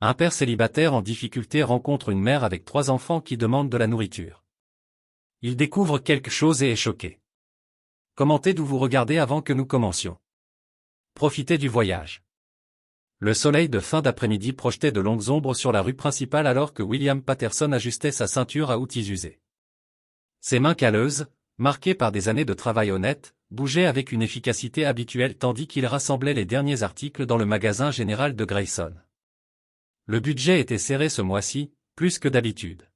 Un père célibataire en difficulté rencontre une mère avec 3 enfants qui demandent de la nourriture. Il découvre quelque chose et est choqué. Commentez d'où vous regardez avant que nous commencions. Profitez du voyage. Le soleil de fin d'après-midi projetait de longues ombres sur la rue principale alors que William Patterson ajustait sa ceinture à outils usés. Ses mains calleuses, marquées par des années de travail honnête, bougeaient avec une efficacité habituelle tandis qu'il rassemblait les derniers articles dans le magasin général de Grayson. Le budget était serré ce mois-ci, plus que d'habitude.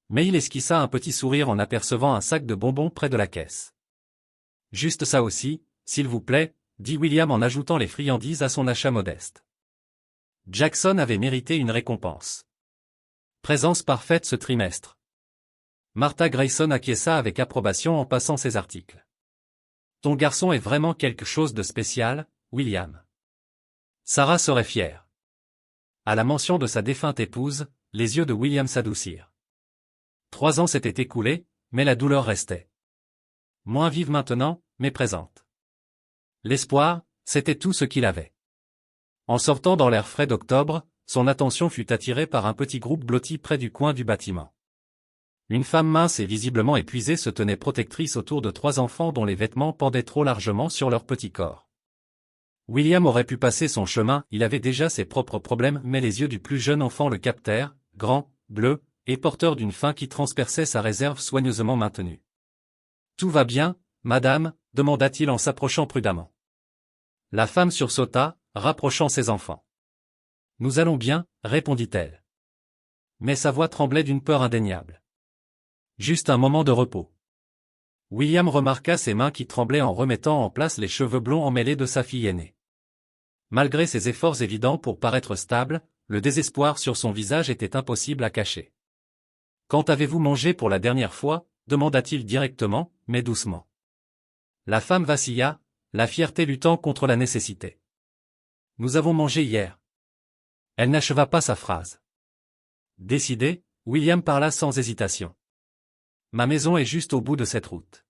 Mais il esquissa un petit sourire en apercevant un sac de bonbons près de la caisse. « Juste ça aussi, s'il vous plaît », dit William en ajoutant les friandises à son achat modeste. Jackson avait mérité une récompense. Présence parfaite ce trimestre. Martha Grayson acquiesça avec approbation en passant ses articles. Ton garçon est vraiment quelque chose de spécial, William. Sarah serait fière. À la mention de sa défunte épouse, les yeux de William s'adoucirent. 3 ans s'étaient écoulés, mais la douleur restait. Moins vive maintenant, mais présente. L'espoir, c'était tout ce qu'il avait. En sortant dans l'air frais d'octobre, son attention fut attirée par un petit groupe blotti près du coin du bâtiment. Une femme mince et visiblement épuisée se tenait protectrice autour de 3 enfants dont les vêtements pendaient trop largement sur leur petit corps. William aurait pu passer son chemin, il avait déjà ses propres problèmes, mais les yeux du plus jeune enfant le captèrent, grand, bleu, et porteur d'une faim qui transperçait sa réserve soigneusement maintenue. « Tout va bien, madame ?» demanda-t-il en s'approchant prudemment. La femme sursauta, rapprochant ses enfants. « Nous allons bien » répondit-elle. Mais sa voix tremblait d'une peur indéniable. Juste un moment de repos. William remarqua ses mains qui tremblaient en remettant en place les cheveux blonds emmêlés de sa fille aînée. Malgré ses efforts évidents pour paraître stable, le désespoir sur son visage était impossible à cacher. « Quand avez-vous mangé pour la dernière fois ?» demanda-t-il directement, mais doucement. La femme vacilla, la fierté luttant contre la nécessité. « Nous avons mangé hier. » Elle n'acheva pas sa phrase. Décidé, William parla sans hésitation. « Ma maison est juste au bout de cette route.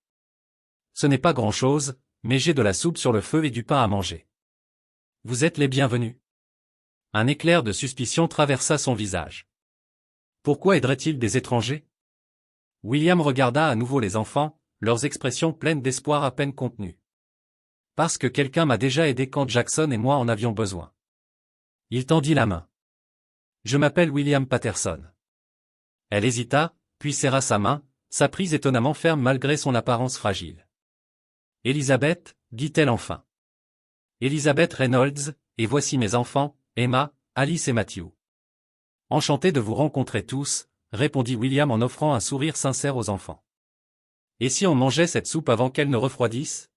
Ce n'est pas grand-chose, mais j'ai de la soupe sur le feu et du pain à manger. Vous êtes les bienvenus. » Un éclair de suspicion traversa son visage. Pourquoi aiderait-il des étrangers? William regarda à nouveau les enfants, leurs expressions pleines d'espoir à peine contenues. Parce que quelqu'un m'a déjà aidé quand Jackson et moi en avions besoin. Il tendit la main. Je m'appelle William Patterson. Elle hésita, puis serra sa main, sa prise étonnamment ferme malgré son apparence fragile. Elizabeth, dit-elle enfin. Elizabeth Reynolds, et voici mes enfants, Emma, Alice et Matthew. Enchanté de vous rencontrer tous, répondit William en offrant un sourire sincère aux enfants. Et si on mangeait cette soupe avant qu'elle ne refroidisse?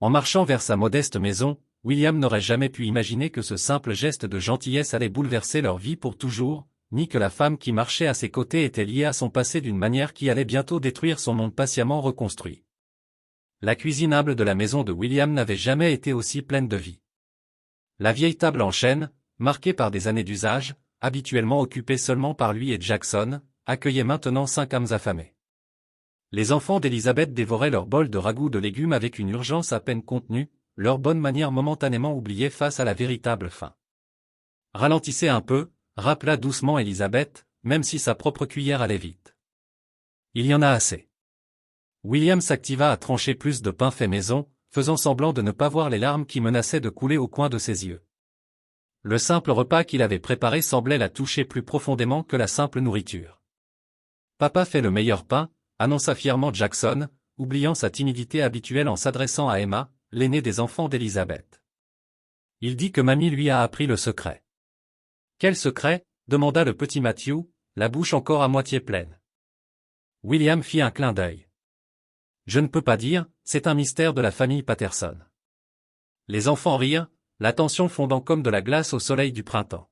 En marchant vers sa modeste maison, William n'aurait jamais pu imaginer que ce simple geste de gentillesse allait bouleverser leur vie pour toujours, ni que la femme qui marchait à ses côtés était liée à son passé d'une manière qui allait bientôt détruire son monde patiemment reconstruit. La cuisine humble de la maison de William n'avait jamais été aussi pleine de vie. La vieille table en chêne, marquée par des années d'usage, habituellement occupée seulement par lui et Jackson, accueillait maintenant 5 âmes affamées. Les enfants d'Elizabeth dévoraient leur bol de ragoût de légumes avec une urgence à peine contenue, leur bonne manière momentanément oubliée face à la véritable faim. « Ralentissez un peu », rappela doucement Elizabeth, même si sa propre cuillère allait vite. « Il y en a assez. » William s'activa à trancher plus de pain fait maison, faisant semblant de ne pas voir les larmes qui menaçaient de couler au coin de ses yeux. Le simple repas qu'il avait préparé semblait la toucher plus profondément que la simple nourriture. « Papa fait le meilleur pain », annonça fièrement Jackson, oubliant sa timidité habituelle en s'adressant à Emma, l'aînée des enfants d'Elizabeth. Il dit que mamie lui a appris le secret. « Quel secret ?» demanda le petit Matthew, la bouche encore à moitié pleine. William fit un clin d'œil. « Je ne peux pas dire, c'est un mystère de la famille Patterson. » Les enfants rirent, la tension fondant comme de la glace au soleil du printemps.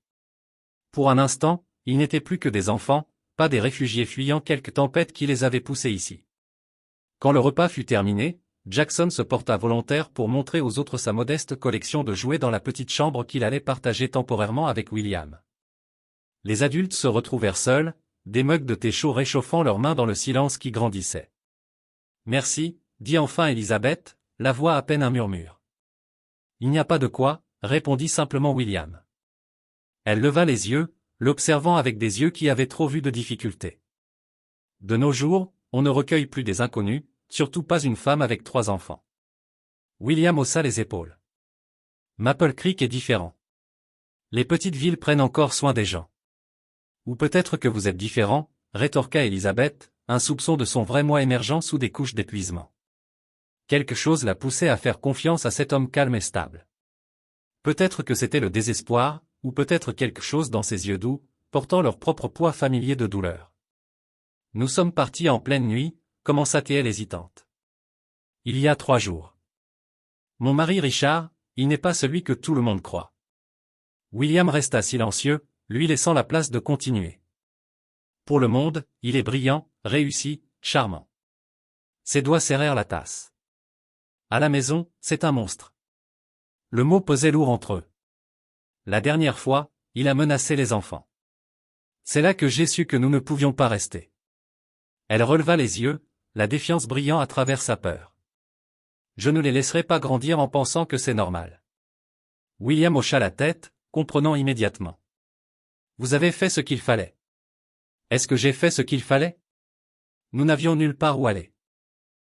Pour un instant, ils n'étaient plus que des enfants, pas des réfugiés fuyant quelque tempête qui les avait poussés ici. Quand le repas fut terminé, Jackson se porta volontaire pour montrer aux autres sa modeste collection de jouets dans la petite chambre qu'il allait partager temporairement avec William. Les adultes se retrouvèrent seuls, des mugs de thé chaud réchauffant leurs mains dans le silence qui grandissait. « Merci », dit enfin Elizabeth, la voix à peine un murmure. « Il n'y a pas de quoi », répondit simplement William. Elle leva les yeux, l'observant avec des yeux qui avaient trop vu de difficultés. De nos jours, on ne recueille plus des inconnus, surtout pas une femme avec 3 enfants. William haussa les épaules. Maple Creek est différent. Les petites villes prennent encore soin des gens. Ou peut-être que vous êtes différent, rétorqua Elizabeth, un soupçon de son vrai moi émergeant sous des couches d'épuisement. Quelque chose la poussait à faire confiance à cet homme calme et stable. Peut-être que c'était le désespoir, ou peut-être quelque chose dans ses yeux doux, portant leur propre poids familier de douleur. Nous sommes partis en pleine nuit, commença-t-elle hésitante. Il y a 3 jours. Mon mari Richard, il n'est pas celui que tout le monde croit. William resta silencieux, lui laissant la place de continuer. Pour le monde, il est brillant, réussi, charmant. Ses doigts serrèrent la tasse. À la maison, c'est un monstre. Le mot pesait lourd entre eux. La dernière fois, il a menacé les enfants. C'est là que j'ai su que nous ne pouvions pas rester. Elle releva les yeux, la défiance brillant à travers sa peur. Je ne les laisserai pas grandir en pensant que c'est normal. William hocha la tête, comprenant immédiatement. Vous avez fait ce qu'il fallait. Est-ce que j'ai fait ce qu'il fallait? Nous n'avions nulle part où aller.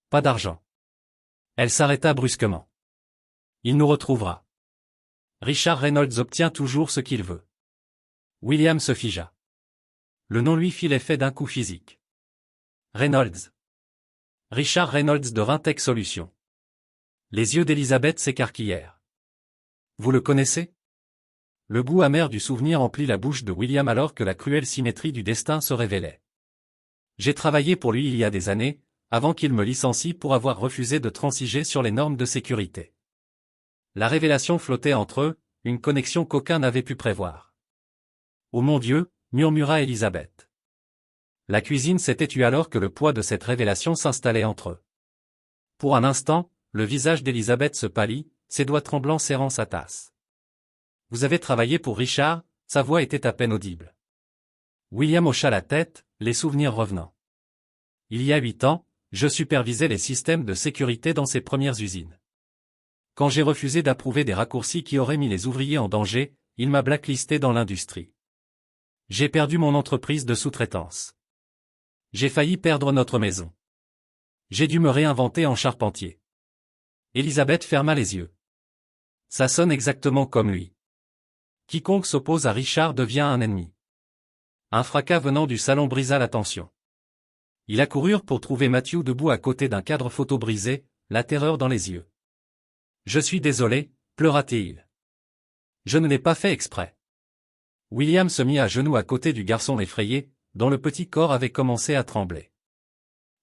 Pas d'argent. Elle s'arrêta brusquement. Il nous retrouvera. Richard Reynolds obtient toujours ce qu'il veut. William se figea. Le nom lui fit l'effet d'un coup physique. Reynolds. Richard Reynolds de Rintech Solutions. Les yeux d'Elizabeth s'écarquillèrent. Vous le connaissez? Le goût amer du souvenir emplit la bouche de William alors que la cruelle symétrie du destin se révélait. J'ai travaillé pour lui il y a des années, avant qu'il me licencie pour avoir refusé de transiger sur les normes de sécurité. La révélation flottait entre eux, une connexion qu'aucun n'avait pu prévoir. Oh mon Dieu, murmura Elizabeth. La cuisine s'était tue alors que le poids de cette révélation s'installait entre eux. Pour un instant, le visage d'Elizabeth se pâlit, ses doigts tremblants serrant sa tasse. Vous avez travaillé pour Richard, sa voix était à peine audible. William hocha la tête, les souvenirs revenant. Il y a 8 ans, je supervisais les systèmes de sécurité dans ses premières usines. Quand j'ai refusé d'approuver des raccourcis qui auraient mis les ouvriers en danger, il m'a blacklisté dans l'industrie. J'ai perdu mon entreprise de sous-traitance. J'ai failli perdre notre maison. J'ai dû me réinventer en charpentier. Elizabeth ferma les yeux. Ça sonne exactement comme lui. Quiconque s'oppose à Richard devient un ennemi. Un fracas venant du salon brisa la tension. Ils accoururent pour trouver Matthew debout à côté d'un cadre photo brisé, la terreur dans les yeux. Je suis désolé, pleura-t-il. Je ne l'ai pas fait exprès. William se mit à genoux à côté du garçon effrayé, dont le petit corps avait commencé à trembler.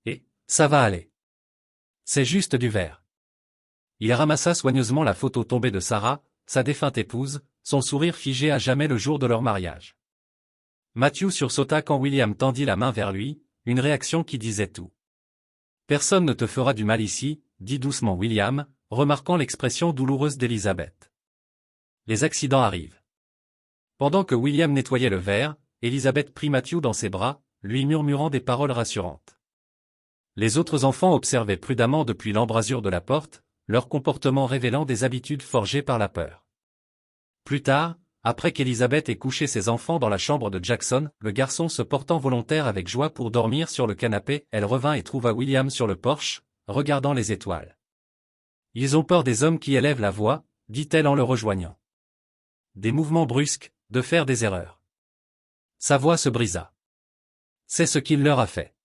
Et, ça va aller. C'est juste du verre. Il ramassa soigneusement la photo tombée de Sarah, sa défunte épouse, son sourire figé à jamais le jour de leur mariage. Matthew sursauta quand William tendit la main vers lui, une réaction qui disait tout. Personne ne te fera du mal ici, dit doucement William, remarquant l'expression douloureuse d'Elizabeth. Les accidents arrivent. Pendant que William nettoyait le verre, Elizabeth prit Matthew dans ses bras, lui murmurant des paroles rassurantes. Les autres enfants observaient prudemment depuis l'embrasure de la porte, leur comportement révélant des habitudes forgées par la peur. Plus tard, après qu'Elizabeth ait couché ses enfants dans la chambre de Jackson, le garçon se portant volontaire avec joie pour dormir sur le canapé, elle revint et trouva William sur le porche, regardant les étoiles. Ils ont peur des hommes qui élèvent la voix, dit-elle en le rejoignant. Des mouvements brusques, de faire des erreurs. Sa voix se brisa. C'est ce qu'il leur a fait.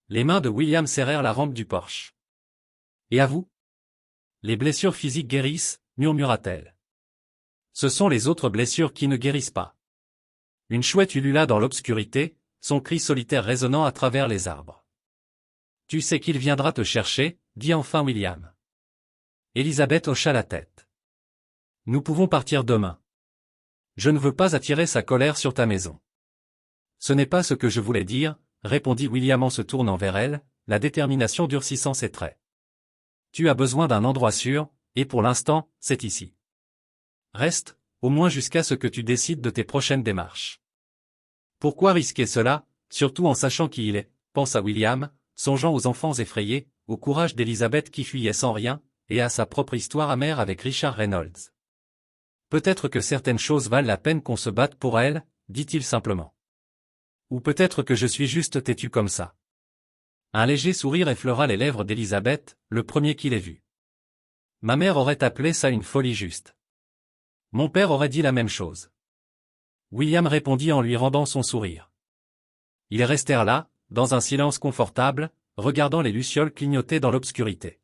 Les mains de William serrèrent la rampe du porche. Et à vous? Les blessures physiques guérissent, murmura-t-elle. Ce sont les autres blessures qui ne guérissent pas. Une chouette ulula dans l'obscurité, son cri solitaire résonnant à travers les arbres. Tu sais qu'il viendra te chercher, dit enfin William. Elizabeth hocha la tête. Nous pouvons partir demain. Je ne veux pas attirer sa colère sur ta maison. Ce n'est pas ce que je voulais dire, répondit William en se tournant vers elle, la détermination durcissant ses traits. Tu as besoin d'un endroit sûr, et pour l'instant, c'est ici. Reste, au moins jusqu'à ce que tu décides de tes prochaines démarches. Pourquoi risquer cela, surtout en sachant qui il est, pensa William, songeant aux enfants effrayés, au courage d'Elizabeth qui fuyait sans rien, et à sa propre histoire amère avec Richard Reynolds. Peut-être que certaines choses valent la peine qu'on se batte pour elles, dit-il simplement. Ou peut-être que je suis juste têtu comme ça. Un léger sourire effleura les lèvres d'Elisabeth, le premier qu'il ait vu. Ma mère aurait appelé ça une folie juste. Mon père aurait dit la même chose. William répondit en lui rendant son sourire. Ils restèrent là, dans un silence confortable, regardant les lucioles clignoter dans l'obscurité.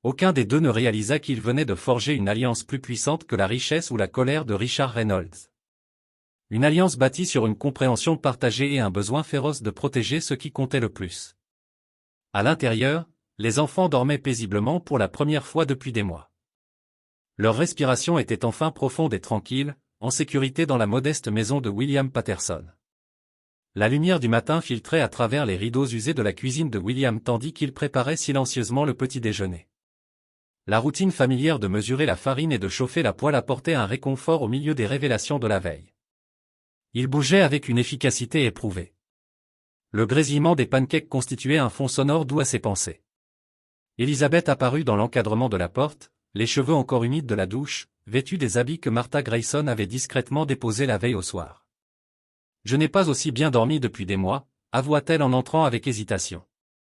Aucun des deux ne réalisa qu'il venait de forger une alliance plus puissante que la richesse ou la colère de Richard Reynolds. Une alliance bâtie sur une compréhension partagée et un besoin féroce de protéger ce qui comptait le plus. À l'intérieur, les enfants dormaient paisiblement pour la première fois depuis des mois. Leur respiration était enfin profonde et tranquille, en sécurité dans la modeste maison de William Patterson. La lumière du matin filtrait à travers les rideaux usés de la cuisine de William tandis qu'il préparait silencieusement le petit déjeuner. La routine familière de mesurer la farine et de chauffer la poêle apportait un réconfort au milieu des révélations de la veille. Il bougeait avec une efficacité éprouvée. Le grésillement des pancakes constituait un fond sonore doux à ses pensées. Elisabeth apparut dans l'encadrement de la porte, les cheveux encore humides de la douche, vêtue des habits que Martha Grayson avait discrètement déposés la veille au soir. « Je n'ai pas aussi bien dormi depuis des mois », avoua-t-elle en entrant avec hésitation.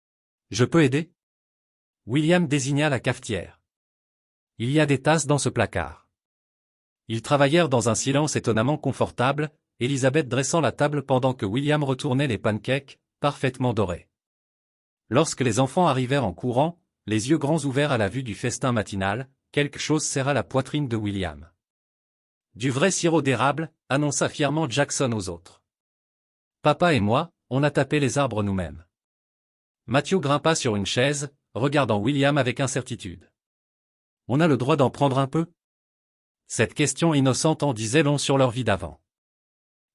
« Je peux aider ?» William désigna la cafetière. « Il y a des tasses dans ce placard. » Ils travaillèrent dans un silence étonnamment confortable, Elisabeth dressant la table pendant que William retournait les pancakes, parfaitement dorés. Lorsque les enfants arrivèrent en courant, les yeux grands ouverts à la vue du festin matinal, quelque chose serra la poitrine de William. « Du vrai sirop d'érable », annonça fièrement Jackson aux autres. « Papa et moi, on a tapé les arbres nous-mêmes. » Matthew grimpa sur une chaise, regardant William avec incertitude. « On a le droit d'en prendre un peu ?» Cette question innocente en disait long sur leur vie d'avant.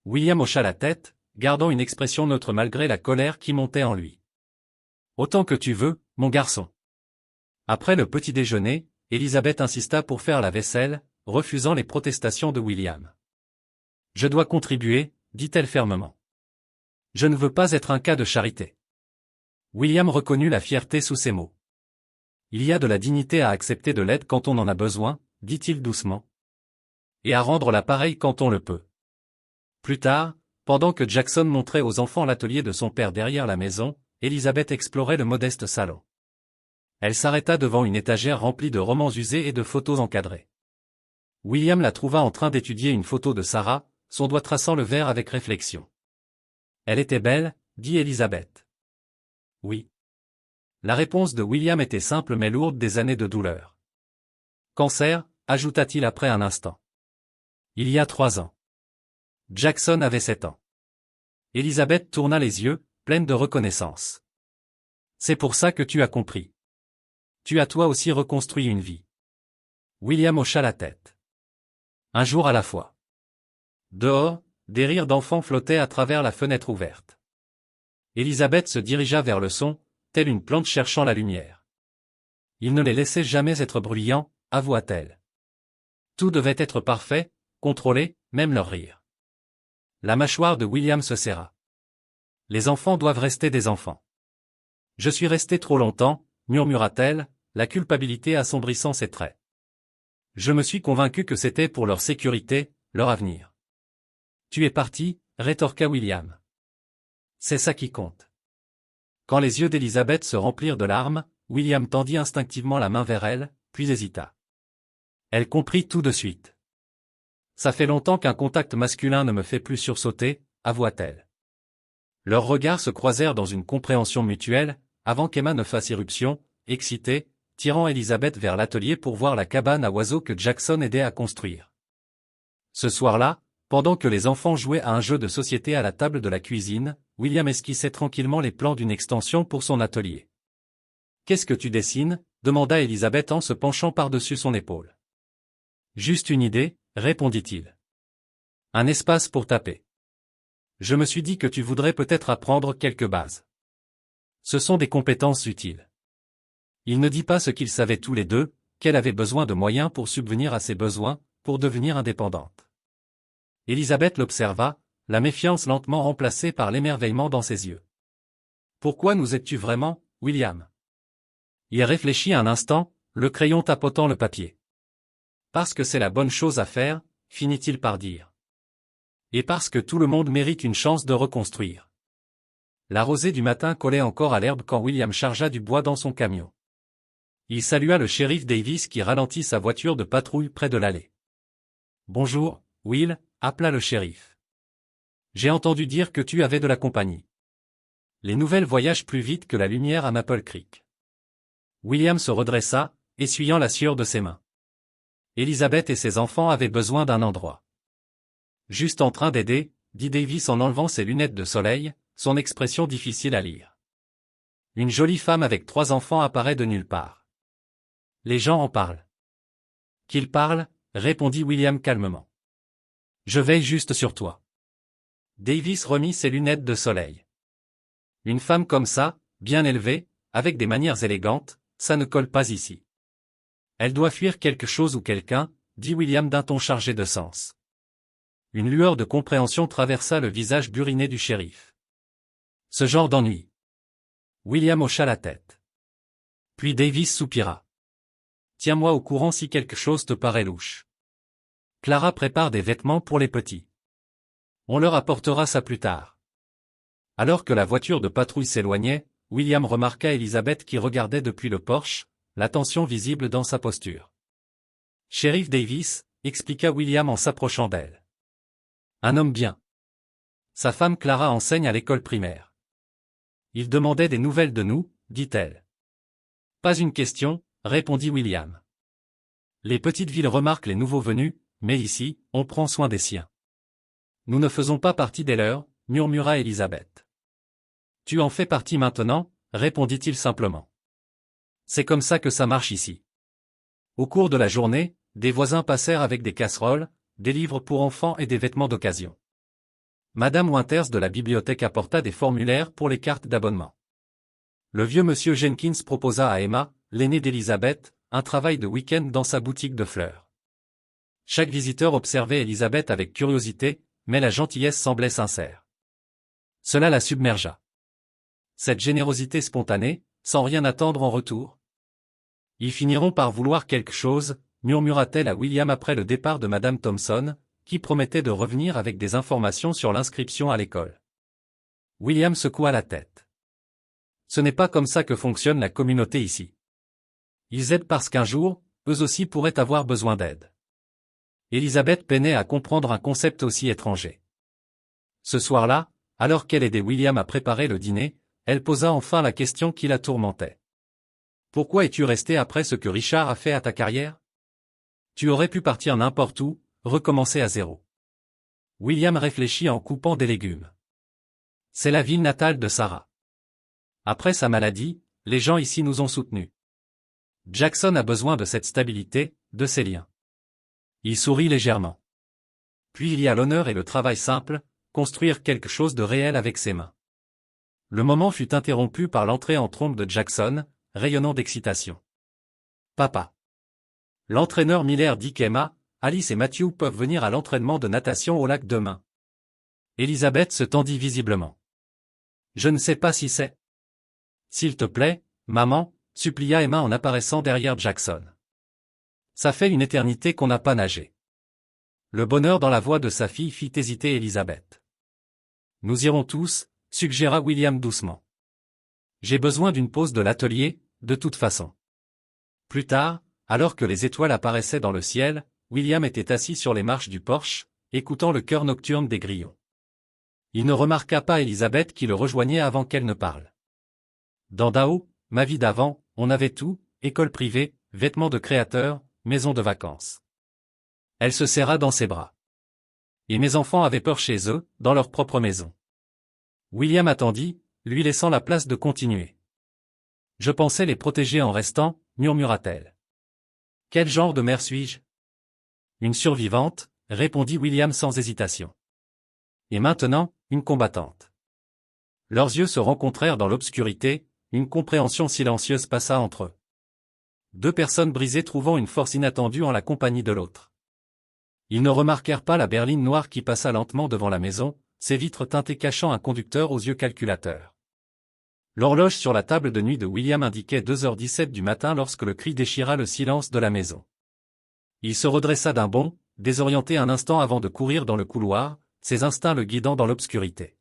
William hocha la tête, gardant une expression neutre malgré la colère qui montait en lui. « Autant que tu veux, mon garçon. » Après le petit déjeuner, Elisabeth insista pour faire la vaisselle, refusant les protestations de William. « Je dois contribuer, dit-elle fermement. Je ne veux pas être un cas de charité. » William reconnut la fierté sous ces mots. « Il y a de la dignité à accepter de l'aide quand on en a besoin, dit-il doucement. Et à rendre l'appareil quand on le peut. » Plus tard, pendant que Jackson montrait aux enfants l'atelier de son père derrière la maison, Elisabeth explorait le modeste salon. Elle s'arrêta devant une étagère remplie de romans usés et de photos encadrées. William la trouva en train d'étudier une photo de Sarah, son doigt traçant le verre avec réflexion. « Elle était belle, dit Elisabeth. »« Oui. » La réponse de William était simple mais lourde des années de douleur. « Cancer, ajouta-t-il après un instant. Il y a 3 ans. Jackson avait 7 ans. Elisabeth tourna les yeux, pleine de reconnaissance. « C'est pour ça que tu as compris. Tu as toi aussi reconstruit une vie. » William hocha la tête. Un jour à la fois. Dehors, des rires d'enfants flottaient à travers la fenêtre ouverte. Elisabeth se dirigea vers le son, telle une plante cherchant la lumière. Il ne les laissait jamais être bruyants, avoua-t-elle. Tout devait être parfait, contrôlé, même leur rire. La mâchoire de William se serra. Les enfants doivent rester des enfants. Je suis resté trop longtemps, murmura-t-elle, la culpabilité assombrissant ses traits. Je me suis convaincu que c'était pour leur sécurité, leur avenir. Tu es parti, rétorqua William. C'est ça qui compte. Quand les yeux d'Elisabeth se remplirent de larmes, William tendit instinctivement la main vers elle, puis hésita. Elle comprit tout de suite. Ça fait longtemps qu'un contact masculin ne me fait plus sursauter, avoua-t-elle. Leurs regards se croisèrent dans une compréhension mutuelle, avant qu'Emma ne fasse irruption, excitée, tirant Elisabeth vers l'atelier pour voir la cabane à oiseaux que Jackson aidait à construire. Ce soir-là, pendant que les enfants jouaient à un jeu de société à la table de la cuisine, William esquissait tranquillement les plans d'une extension pour son atelier. « Qu'est-ce que tu dessines ?» demanda Elisabeth en se penchant par-dessus son épaule. « Juste une idée, » répondit-il. « Un espace pour taper. Je me suis dit que tu voudrais peut-être apprendre quelques bases. Ce sont des compétences utiles. » Il ne dit pas ce qu'ils savaient tous les deux, qu'elle avait besoin de moyens pour subvenir à ses besoins, pour devenir indépendante. Elisabeth l'observa, la méfiance lentement remplacée par l'émerveillement dans ses yeux. « Pourquoi nous aides-tu vraiment, William ?» Il réfléchit un instant, le crayon tapotant le papier. Parce que c'est la bonne chose à faire, finit-il par dire. Et parce que tout le monde mérite une chance de reconstruire. La rosée du matin collait encore à l'herbe quand William chargea du bois dans son camion. Il salua le shérif Davis qui ralentit sa voiture de patrouille près de l'allée. « Bonjour, Will », appela le shérif. « J'ai entendu dire que tu avais de la compagnie. » Les nouvelles voyagent plus vite que la lumière à Maple Creek. William se redressa, essuyant la sueur de ses mains. Elizabeth et ses enfants avaient besoin d'un endroit. Juste en train d'aider, dit Davis en enlevant ses lunettes de soleil, son expression difficile à lire. Une jolie femme avec 3 enfants apparaît de nulle part. Les gens en parlent. Qu'ils parlent, répondit William calmement. Je veille juste sur toi. Davis remit ses lunettes de soleil. Une femme comme ça, bien élevée, avec des manières élégantes, ça ne colle pas ici. Elle doit fuir quelque chose ou quelqu'un, dit William d'un ton chargé de sens. Une lueur de compréhension traversa le visage buriné du shérif. Ce genre d'ennui. William hocha la tête. Puis Davis soupira. Tiens-moi au courant si quelque chose te paraît louche. Clara prépare des vêtements pour les petits. On leur apportera ça plus tard. Alors que la voiture de patrouille s'éloignait, William remarqua Elizabeth qui regardait depuis le porche, l'attention visible dans sa posture. Shérif Davis, expliqua William en s'approchant d'elle. Un homme bien. Sa femme Clara enseigne à l'école primaire. Il demandait des nouvelles de nous, dit-elle. Pas une question, répondit William. Les petites villes remarquent les nouveaux venus, mais ici, on prend soin des siens. Nous ne faisons pas partie des leurs, murmura Elizabeth. Tu en fais partie maintenant, répondit-il simplement. C'est comme ça que ça marche ici. Au cours de la journée, des voisins passèrent avec des casseroles, des livres pour enfants et des vêtements d'occasion. Madame Winters de la bibliothèque apporta des formulaires pour les cartes d'abonnement. Le vieux monsieur Jenkins proposa à Emma, l'aînée d'Elizabeth, un travail de week-end dans sa boutique de fleurs. Chaque visiteur observait Elizabeth avec curiosité, mais la gentillesse semblait sincère. Cela la submergea. Cette générosité spontanée, sans rien attendre en retour. Ils finiront par vouloir quelque chose, murmura-t-elle à William après le départ de Madame Thompson, qui promettait de revenir avec des informations sur l'inscription à l'école. William secoua la tête. Ce n'est pas comme ça que fonctionne la communauté ici. Ils aident parce qu'un jour, eux aussi pourraient avoir besoin d'aide. Elizabeth peinait à comprendre un concept aussi étranger. Ce soir-là, alors qu'elle aidait William à préparer le dîner, elle posa enfin la question qui la tourmentait. Pourquoi es-tu resté après ce que Richard a fait à ta carrière? Tu aurais pu partir n'importe où, recommencer à zéro. William réfléchit en coupant des légumes. C'est la ville natale de Sarah. Après sa maladie, les gens ici nous ont soutenus. Jackson a besoin de cette stabilité, de ces liens. Il sourit légèrement. Puis il y a l'honneur et le travail simple, construire quelque chose de réel avec ses mains. Le moment fut interrompu par l'entrée en trompe de Jackson, rayonnant d'excitation. Papa. L'entraîneur Miller dit qu'Emma, Alice et Matthew peuvent venir à l'entraînement de natation au lac demain. Elizabeth se tendit visiblement. Je ne sais pas si c'est. S'il te plaît, maman, supplia Emma en apparaissant derrière Jackson. Ça fait une éternité qu'on n'a pas nagé. Le bonheur dans la voix de sa fille fit hésiter Elizabeth. Nous irons tous, suggéra William doucement. J'ai besoin d'une pause de l'atelier, de toute façon. Plus tard, alors que les étoiles apparaissaient dans le ciel, William était assis sur les marches du porche, écoutant le chœur nocturne des grillons. Il ne remarqua pas Elizabeth qui le rejoignait avant qu'elle ne parle. Dans Dao, ma vie d'avant, on avait tout, école privée, vêtements de créateur, maison de vacances. Elle se serra dans ses bras. Et mes enfants avaient peur chez eux, dans leur propre maison. William attendit, lui laissant la place de continuer. Je pensais les protéger en restant, murmura-t-elle. Quel genre de mère suis-je? Une survivante, répondit William sans hésitation. Et maintenant, une combattante. Leurs yeux se rencontrèrent dans l'obscurité, une compréhension silencieuse passa entre eux. Deux personnes brisées trouvant une force inattendue en la compagnie de l'autre. Ils ne remarquèrent pas la berline noire qui passa lentement devant la maison, ses vitres teintées cachant un conducteur aux yeux calculateurs. L'horloge sur la table de nuit de William indiquait 2h17 du matin lorsque le cri déchira le silence de la maison. Il se redressa d'un bond, désorienté un instant avant de courir dans le couloir, ses instincts le guidant dans l'obscurité.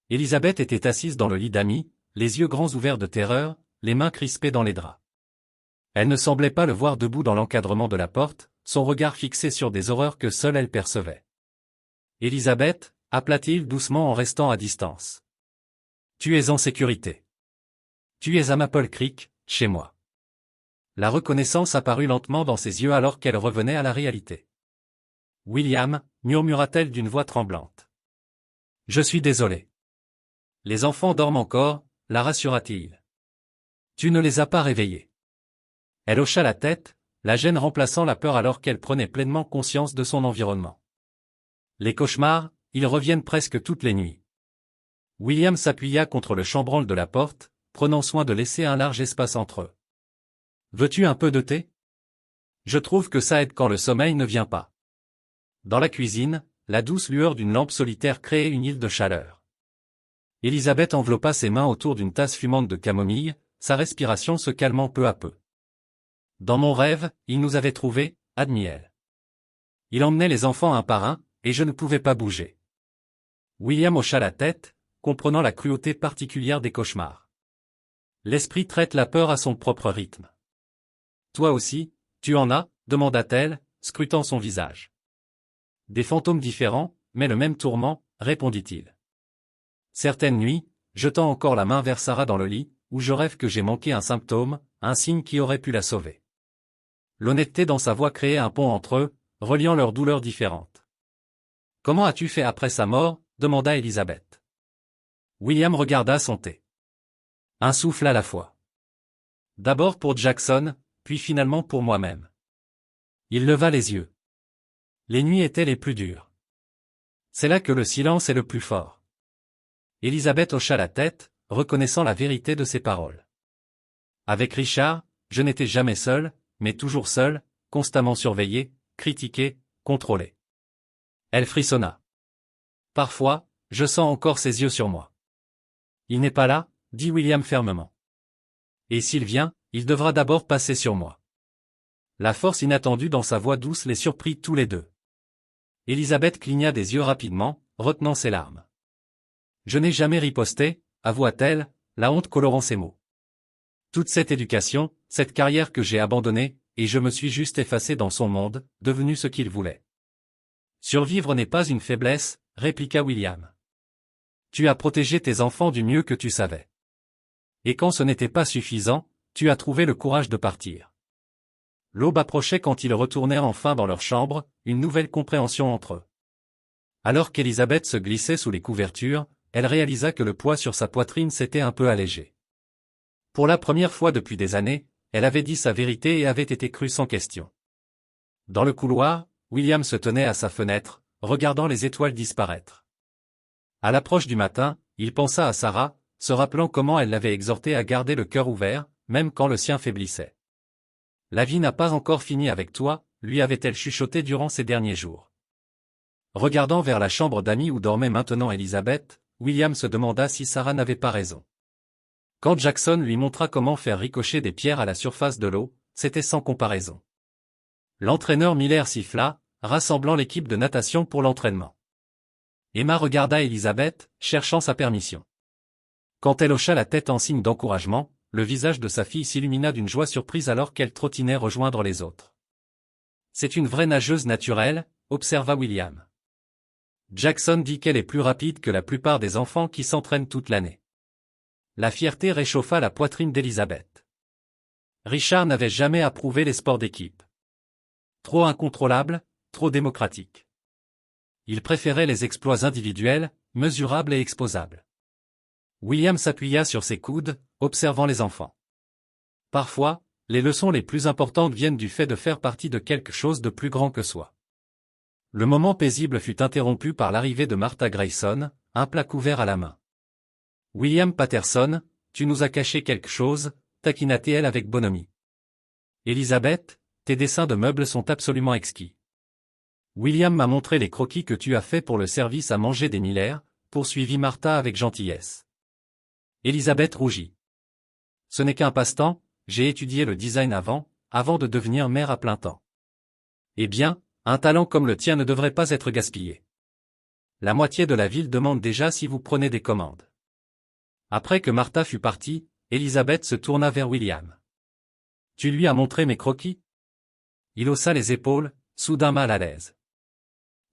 Élisabeth était assise dans le lit d'Amy, les yeux grands ouverts de terreur, les mains crispées dans les draps. Elle ne semblait pas le voir debout dans l'encadrement de la porte, son regard fixé sur des horreurs que seule elle percevait. « Élisabeth » appela-t-il doucement en restant à distance. « Tu es en sécurité. Tu es à Maple Creek, chez moi. » La reconnaissance apparut lentement dans ses yeux alors qu'elle revenait à la réalité. « William » murmura-t-elle d'une voix tremblante. « Je suis désolé. »« Les enfants dorment encore » la rassura-t-il. « Tu ne les as pas réveillés. » Elle hocha la tête, la gêne remplaçant la peur alors qu'elle prenait pleinement conscience de son environnement. Les cauchemars, ils reviennent presque toutes les nuits. William s'appuya contre le chambranle de la porte, prenant soin de laisser un large espace entre eux. « Veux-tu un peu de thé ? Je trouve que ça aide quand le sommeil ne vient pas. » Dans la cuisine, la douce lueur d'une lampe solitaire créait une île de chaleur. Élisabeth enveloppa ses mains autour d'une tasse fumante de camomille, sa respiration se calmant peu à peu. « Dans mon rêve, il nous avait trouvés, » admit-elle. « Il emmenait les enfants un par un, et je ne pouvais pas bouger. » William hocha la tête, comprenant la cruauté particulière des cauchemars. L'esprit traite la peur à son propre rythme. « Toi aussi, tu en as ?» demanda-t-elle, scrutant son visage. « Des fantômes différents, mais le même tourment, » répondit-il. Certaines nuits, jetant encore la main vers Sarah dans le lit, où je rêve que j'ai manqué un symptôme, un signe qui aurait pu la sauver. L'honnêteté dans sa voix créait un pont entre eux, reliant leurs douleurs différentes. « Comment as-tu fait après sa mort ?» demanda Élisabeth. William regarda son thé. Un souffle à la fois. D'abord pour Jackson, puis finalement pour moi-même. Il leva les yeux. Les nuits étaient les plus dures. C'est là que le silence est le plus fort. Élisabeth hocha la tête, reconnaissant la vérité de ses paroles. Avec Richard, je n'étais jamais seul, mais toujours seul, constamment surveillé, critiqué, contrôlé. Elle frissonna. Parfois, je sens encore ses yeux sur moi. Il n'est pas là, dit William fermement. Et s'il vient, il devra d'abord passer sur moi. La force inattendue dans sa voix douce les surprit tous les deux. Élisabeth cligna des yeux rapidement, retenant ses larmes. Je n'ai jamais riposté, avoua-t-elle, la honte colorant ses mots. Toute cette éducation, cette carrière que j'ai abandonnée, et je me suis juste effacé dans son monde, devenu ce qu'il voulait. Survivre n'est pas une faiblesse, répliqua William. Tu as protégé tes enfants du mieux que tu savais. Et quand ce n'était pas suffisant, tu as trouvé le courage de partir. L'aube approchait quand ils retournèrent enfin dans leur chambre, une nouvelle compréhension entre eux. Alors qu'Élisabeth se glissait sous les couvertures, elle réalisa que le poids sur sa poitrine s'était un peu allégé. Pour la première fois depuis des années, elle avait dit sa vérité et avait été crue sans question. Dans le couloir, William se tenait à sa fenêtre, regardant les étoiles disparaître. À l'approche du matin, il pensa à Sarah, se rappelant comment elle l'avait exhorté à garder le cœur ouvert, même quand le sien faiblissait. « La vie n'a pas encore fini avec toi », lui avait-elle chuchoté durant ces derniers jours. Regardant vers la chambre d'Amy où dormait maintenant Élisabeth, William se demanda si Sarah n'avait pas raison. Quand Jackson lui montra comment faire ricocher des pierres à la surface de l'eau, c'était sans comparaison. L'entraîneur Miller siffla, rassemblant l'équipe de natation pour l'entraînement. Emma regarda Élisabeth, cherchant sa permission. Quand elle hocha la tête en signe d'encouragement, le visage de sa fille s'illumina d'une joie surprise alors qu'elle trottinait rejoindre les autres. « C'est une vraie nageuse naturelle », observa William. Jackson dit qu'elle est plus rapide que la plupart des enfants qui s'entraînent toute l'année. La fierté réchauffa la poitrine d'Élisabeth. Richard n'avait jamais approuvé les sports d'équipe. Trop incontrôlable, trop démocratique. Il préférait les exploits individuels, mesurables et exposables. William s'appuya sur ses coudes, observant les enfants. Parfois, les leçons les plus importantes viennent du fait de faire partie de quelque chose de plus grand que soi. Le moment paisible fut interrompu par l'arrivée de Martha Grayson, un plat couvert à la main. « William Patterson, tu nous as caché quelque chose » taquina-t-elle avec bonhomie. « Élisabeth, tes dessins de meubles sont absolument exquis. William m'a montré les croquis que tu as faits pour le service à manger des Miller, poursuivit Martha avec gentillesse. Élisabeth rougit. Ce n'est qu'un passe-temps, j'ai étudié le design avant de devenir mère à plein temps. Eh bien, un talent comme le tien ne devrait pas être gaspillé. La moitié de la ville demande déjà si vous prenez des commandes. Après que Martha fut partie, Elizabeth se tourna vers William. Tu lui as montré mes croquis? Il haussa les épaules, soudain mal à l'aise.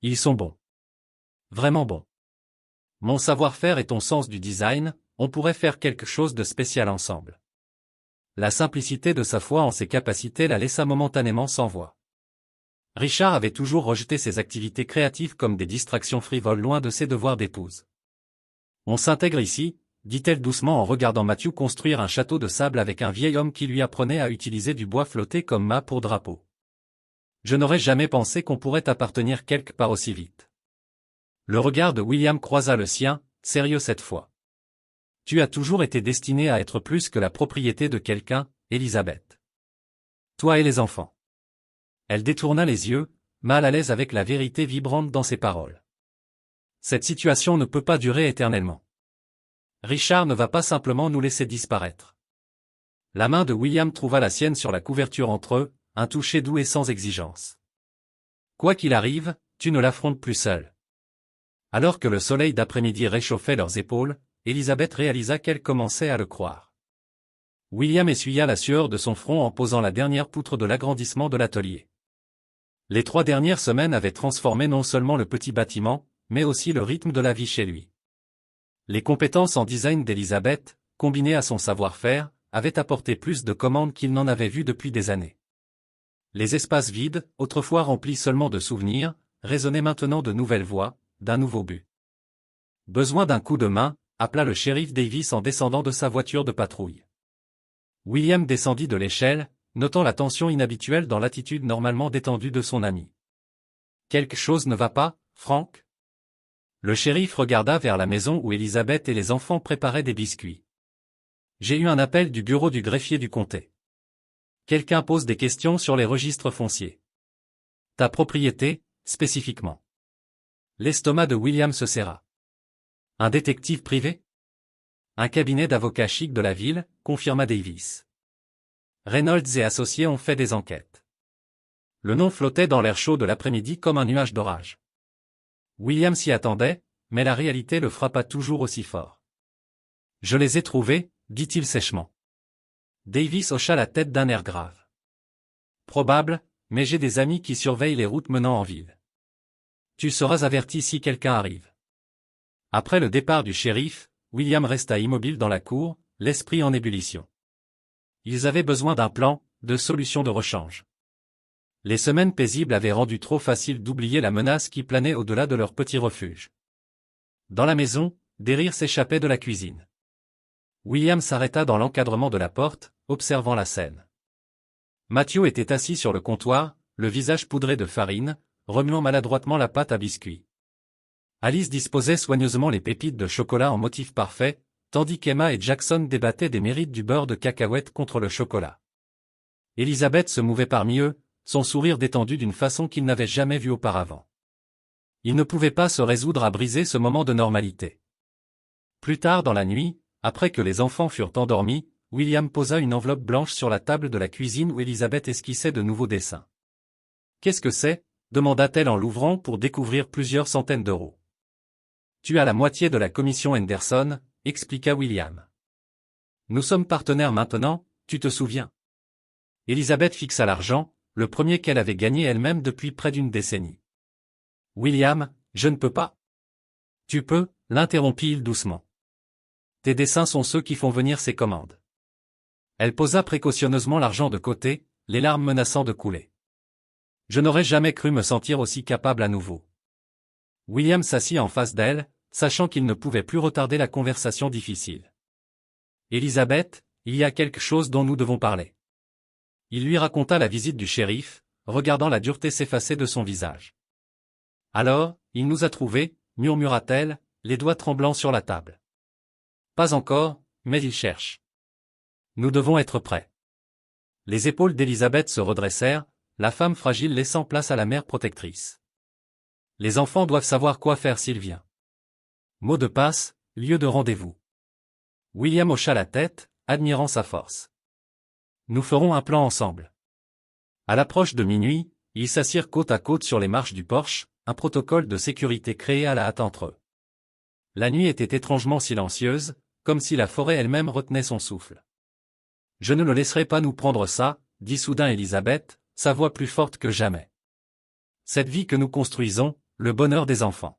Ils sont bons. Vraiment bons. Mon savoir-faire et ton sens du design, on pourrait faire quelque chose de spécial ensemble. La simplicité de sa foi en ses capacités la laissa momentanément sans voix. Richard avait toujours rejeté ses activités créatives comme des distractions frivoles loin de ses devoirs d'épouse. On s'intègre ici, dit-elle doucement en regardant Matthew construire un château de sable avec un vieil homme qui lui apprenait à utiliser du bois flotté comme mât pour drapeau. Je n'aurais jamais pensé qu'on pourrait appartenir quelque part aussi vite. Le regard de William croisa le sien, sérieux cette fois. Tu as toujours été destinée à être plus que la propriété de quelqu'un, Elizabeth. Toi et les enfants. Elle détourna les yeux, mal à l'aise avec la vérité vibrante dans ses paroles. Cette situation ne peut pas durer éternellement. Richard ne va pas simplement nous laisser disparaître. La main de William trouva la sienne sur la couverture entre eux, un toucher doux et sans exigence. Quoi qu'il arrive, tu ne l'affrontes plus seul. Alors que le soleil d'après-midi réchauffait leurs épaules, Elizabeth réalisa qu'elle commençait à le croire. William essuya la sueur de son front en posant la dernière poutre de l'agrandissement de l'atelier. Les 3 dernières semaines avaient transformé non seulement le petit bâtiment, mais aussi le rythme de la vie chez lui. Les compétences en design d'Elizabeth, combinées à son savoir-faire, avaient apporté plus de commandes qu'il n'en avait vues depuis des années. Les espaces vides, autrefois remplis seulement de souvenirs, résonnaient maintenant de nouvelles voix, d'un nouveau but. Besoin d'un coup de main, appela le shérif Davis en descendant de sa voiture de patrouille. William descendit de l'échelle, notant la tension inhabituelle dans l'attitude normalement détendue de son ami. Quelque chose ne va pas, Frank? Le shérif regarda vers la maison où Elizabeth et les enfants préparaient des biscuits. J'ai eu un appel du bureau du greffier du comté. Quelqu'un pose des questions sur les registres fonciers. Ta propriété, spécifiquement. L'estomac de William se serra. Un détective privé? Un cabinet d'avocats chic de la ville, confirma Davis. Reynolds et associés ont fait des enquêtes. Le nom flottait dans l'air chaud de l'après-midi comme un nuage d'orage. William s'y attendait, mais la réalité le frappa toujours aussi fort. Je les ai trouvés, dit-il sèchement. Davis hocha la tête d'un air grave. Probable, mais j'ai des amis qui surveillent les routes menant en ville. Tu seras averti si quelqu'un arrive. Après le départ du shérif, William resta immobile dans la cour, l'esprit en ébullition. Ils avaient besoin d'un plan, de solutions de rechange. Les semaines paisibles avaient rendu trop facile d'oublier la menace qui planait au-delà de leur petit refuge. Dans la maison, des rires s'échappaient de la cuisine. William s'arrêta dans l'encadrement de la porte, observant la scène. Matthew était assis sur le comptoir, le visage poudré de farine, remuant maladroitement la pâte à biscuits. Alice disposait soigneusement les pépites de chocolat en motif parfait, tandis qu'Emma et Jackson débattaient des mérites du beurre de cacahuète contre le chocolat. Elizabeth se mouvait parmi eux, son sourire détendu d'une façon qu'il n'avait jamais vue auparavant. Il ne pouvait pas se résoudre à briser ce moment de normalité. Plus tard dans la nuit, après que les enfants furent endormis, William posa une enveloppe blanche sur la table de la cuisine où Elizabeth esquissait de nouveaux dessins. « Qu'est-ce que c'est » demanda-t-elle en l'ouvrant pour découvrir plusieurs centaines d'euros. « Tu as la moitié de la commission Henderson, » expliqua William. « Nous sommes partenaires maintenant, tu te souviens. » Elizabeth fixa l'argent, le premier qu'elle avait gagné elle-même depuis près d'une décennie. « William, je ne peux pas. »« Tu peux, » l'interrompit-il doucement. « Tes dessins sont ceux qui font venir ces commandes. » Elle posa précautionneusement l'argent de côté, les larmes menaçant de couler. « Je n'aurais jamais cru me sentir aussi capable à nouveau. » William s'assit en face d'elle, sachant qu'il ne pouvait plus retarder la conversation difficile. « Elizabeth, il y a quelque chose dont nous devons parler. » Il lui raconta la visite du shérif, regardant la dureté s'effacer de son visage. « Alors, il nous a trouvés, » murmura-t-elle, les doigts tremblants sur la table. « Pas encore, mais il cherche. Nous devons être prêts. » Les épaules d'Elizabeth se redressèrent, la femme fragile laissant place à la mère protectrice. « Les enfants doivent savoir quoi faire s'il vient. » Mot de passe, lieu de rendez-vous. William hocha la tête, admirant sa force. « Nous ferons un plan ensemble. » À l'approche de minuit, Ils s'assirent côte à côte sur les marches du porche, un protocole de sécurité créé à la hâte entre eux. La nuit était étrangement silencieuse, comme si la forêt elle-même retenait son souffle. « Je ne le laisserai pas nous prendre ça », dit soudain Elisabeth, sa voix plus forte que jamais. « Cette vie que nous construisons, le bonheur des enfants. »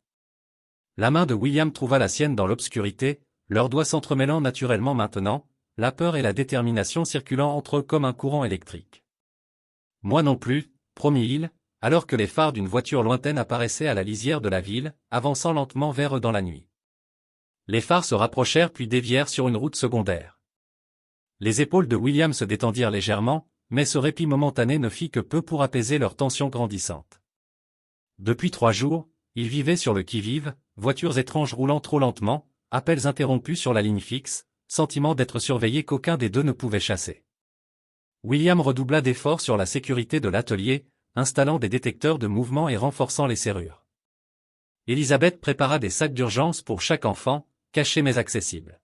La main de William trouva la sienne dans l'obscurité, leurs doigts s'entremêlant naturellement maintenant, la peur et la détermination circulant entre eux comme un courant électrique. « Moi non plus », promit-il, alors que les phares d'une voiture lointaine apparaissaient à la lisière de la ville, avançant lentement vers eux dans la nuit. Les phares se rapprochèrent puis dévièrent sur une route secondaire. Les épaules de William se détendirent légèrement, mais ce répit momentané ne fit que peu pour apaiser leur tension grandissante. Depuis 3 jours, ils vivaient sur le qui-vive, voitures étranges roulant trop lentement, appels interrompus sur la ligne fixe, sentiment d'être surveillé qu'aucun des deux ne pouvait chasser. William redoubla d'efforts sur la sécurité de l'atelier, installant des détecteurs de mouvement et renforçant les serrures. Elisabeth prépara des sacs d'urgence pour chaque enfant, cachés mais accessibles.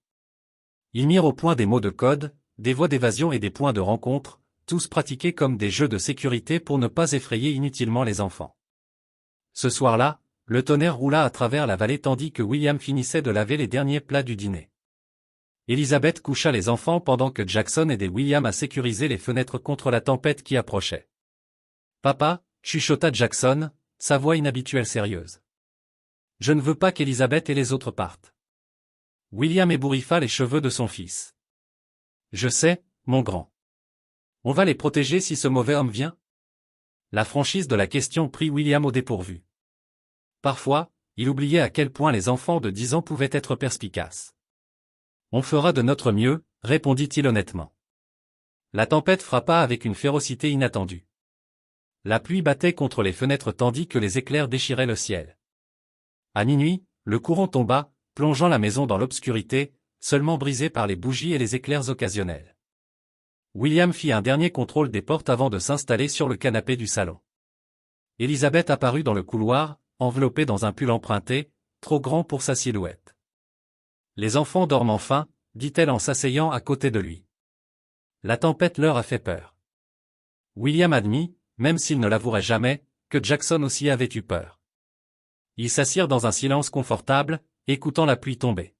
Ils mirent au point des mots de code, des voies d'évasion et des points de rencontre, tous pratiqués comme des jeux de sécurité pour ne pas effrayer inutilement les enfants. Ce soir-là, le tonnerre roula à travers la vallée tandis que William finissait de laver les derniers plats du dîner. Elisabeth coucha les enfants pendant que Jackson aidait William à sécuriser les fenêtres contre la tempête qui approchait. « Papa », chuchota Jackson, sa voix inhabituelle sérieuse. « Je ne veux pas qu'Elisabeth et les autres partent. » William ébouriffa les cheveux de son fils. « Je sais, mon grand. On va les protéger si ce mauvais homme vient ?» La franchise de la question prit William au dépourvu. Parfois, il oubliait à quel point les enfants de 10 ans pouvaient être perspicaces. « On fera de notre mieux », répondit-il honnêtement. La tempête frappa avec une férocité inattendue. La pluie battait contre les fenêtres tandis que les éclairs déchiraient le ciel. À minuit, le courant tomba, plongeant la maison dans l'obscurité, seulement brisée par les bougies et les éclairs occasionnels. William fit un dernier contrôle des portes avant de s'installer sur le canapé du salon. Elisabeth apparut dans le couloir, enveloppée dans un pull emprunté, trop grand pour sa silhouette. « Les enfants dorment enfin », dit-elle en s'asseyant à côté de lui. La tempête leur a fait peur. William admit, même s'il ne l'avouerait jamais, que Jackson aussi avait eu peur. Ils s'assirent dans un silence confortable, écoutant la pluie tomber.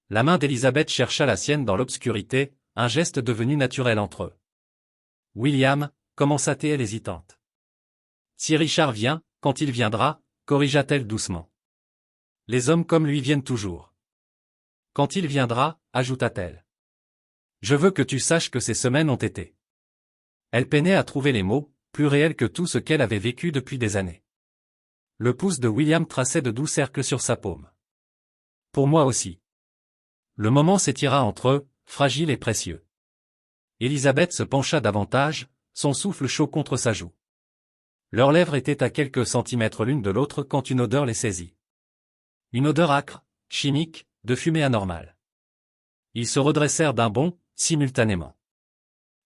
La main d'Elisabeth chercha la sienne dans l'obscurité, un geste devenu naturel entre eux. « William », commença-t-elle hésitante. « Si Richard vient, quand il viendra, » corrigea-t-elle doucement. « Les hommes comme lui viennent toujours. »« Quand il viendra », ajouta-t-elle. « Je veux que tu saches que ces semaines ont été. » Elle peinait à trouver les mots, plus réels que tout ce qu'elle avait vécu depuis des années. Le pouce de William traçait de doux cercles sur sa paume. « Pour moi aussi. » Le moment s'étira entre eux, fragile et précieux. Elisabeth se pencha davantage, son souffle chaud contre sa joue. Leurs lèvres étaient à quelques centimètres l'une de l'autre quand une odeur les saisit. Une odeur âcre, chimique, de fumée anormale. Ils se redressèrent d'un bond, simultanément.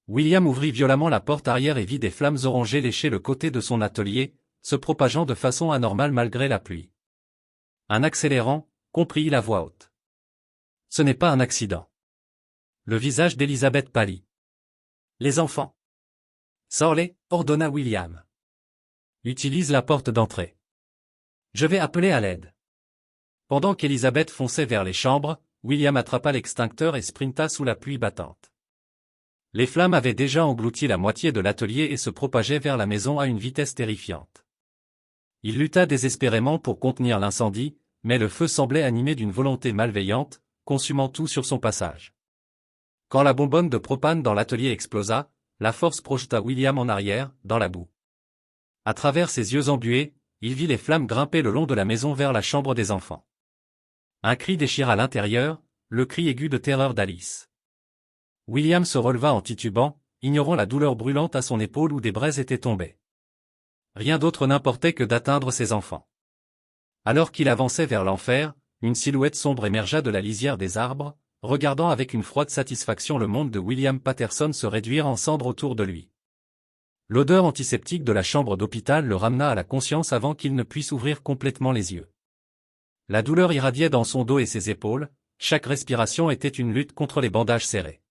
William ouvrit violemment la porte arrière et vit des flammes orangées lécher le côté de son atelier, se propageant de façon anormale malgré la pluie. Un accélérant, comprit-il à voix haute. Ce n'est pas un accident. Le visage d'Elisabeth pâlit. Les enfants. Sors-les, ordonna William. Utilise la porte d'entrée. Je vais appeler à l'aide. Pendant qu'Elisabeth fonçait vers les chambres, William attrapa l'extincteur et sprinta sous la pluie battante. Les flammes avaient déjà englouti la moitié de l'atelier et se propageaient vers la maison à une vitesse terrifiante. Il lutta désespérément pour contenir l'incendie, mais le feu semblait animé d'une volonté malveillante, consumant tout sur son passage. Quand la bonbonne de propane dans l'atelier explosa, la force projeta William en arrière, dans la boue. À travers ses yeux embués, il vit les flammes grimper le long de la maison vers la chambre des enfants. Un cri déchira l'intérieur, le cri aigu de terreur d'Alice. William se releva en titubant, ignorant la douleur brûlante à son épaule où des braises étaient tombées. Rien d'autre n'importait que d'atteindre ses enfants. Alors qu'il avançait vers l'enfer, une silhouette sombre émergea de la lisière des arbres, regardant avec une froide satisfaction le monde de William Patterson se réduire en cendres autour de lui. L'odeur antiseptique de la chambre d'hôpital le ramena à la conscience avant qu'il ne puisse ouvrir complètement les yeux. La douleur irradiait dans son dos et ses épaules, chaque respiration était une lutte contre les bandages serrés.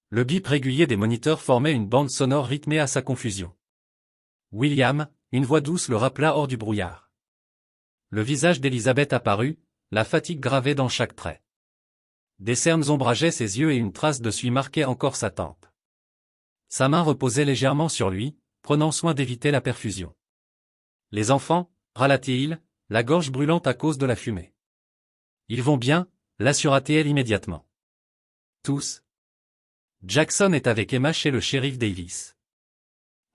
Le bip régulier des moniteurs formait une bande sonore rythmée à sa confusion. William, une voix douce le rappela hors du brouillard. Le visage d'Élisabeth apparut, la fatigue gravée dans chaque trait. Des cernes ombrageaient ses yeux et une trace de suie marquait encore sa tempe. Sa main reposait légèrement sur lui, prenant soin d'éviter la perfusion. Les enfants, râla-t-il, la gorge brûlante à cause de la fumée. Ils vont bien, l'assura-t-elle immédiatement. Tous. Jackson est avec Emma chez le shérif Davis.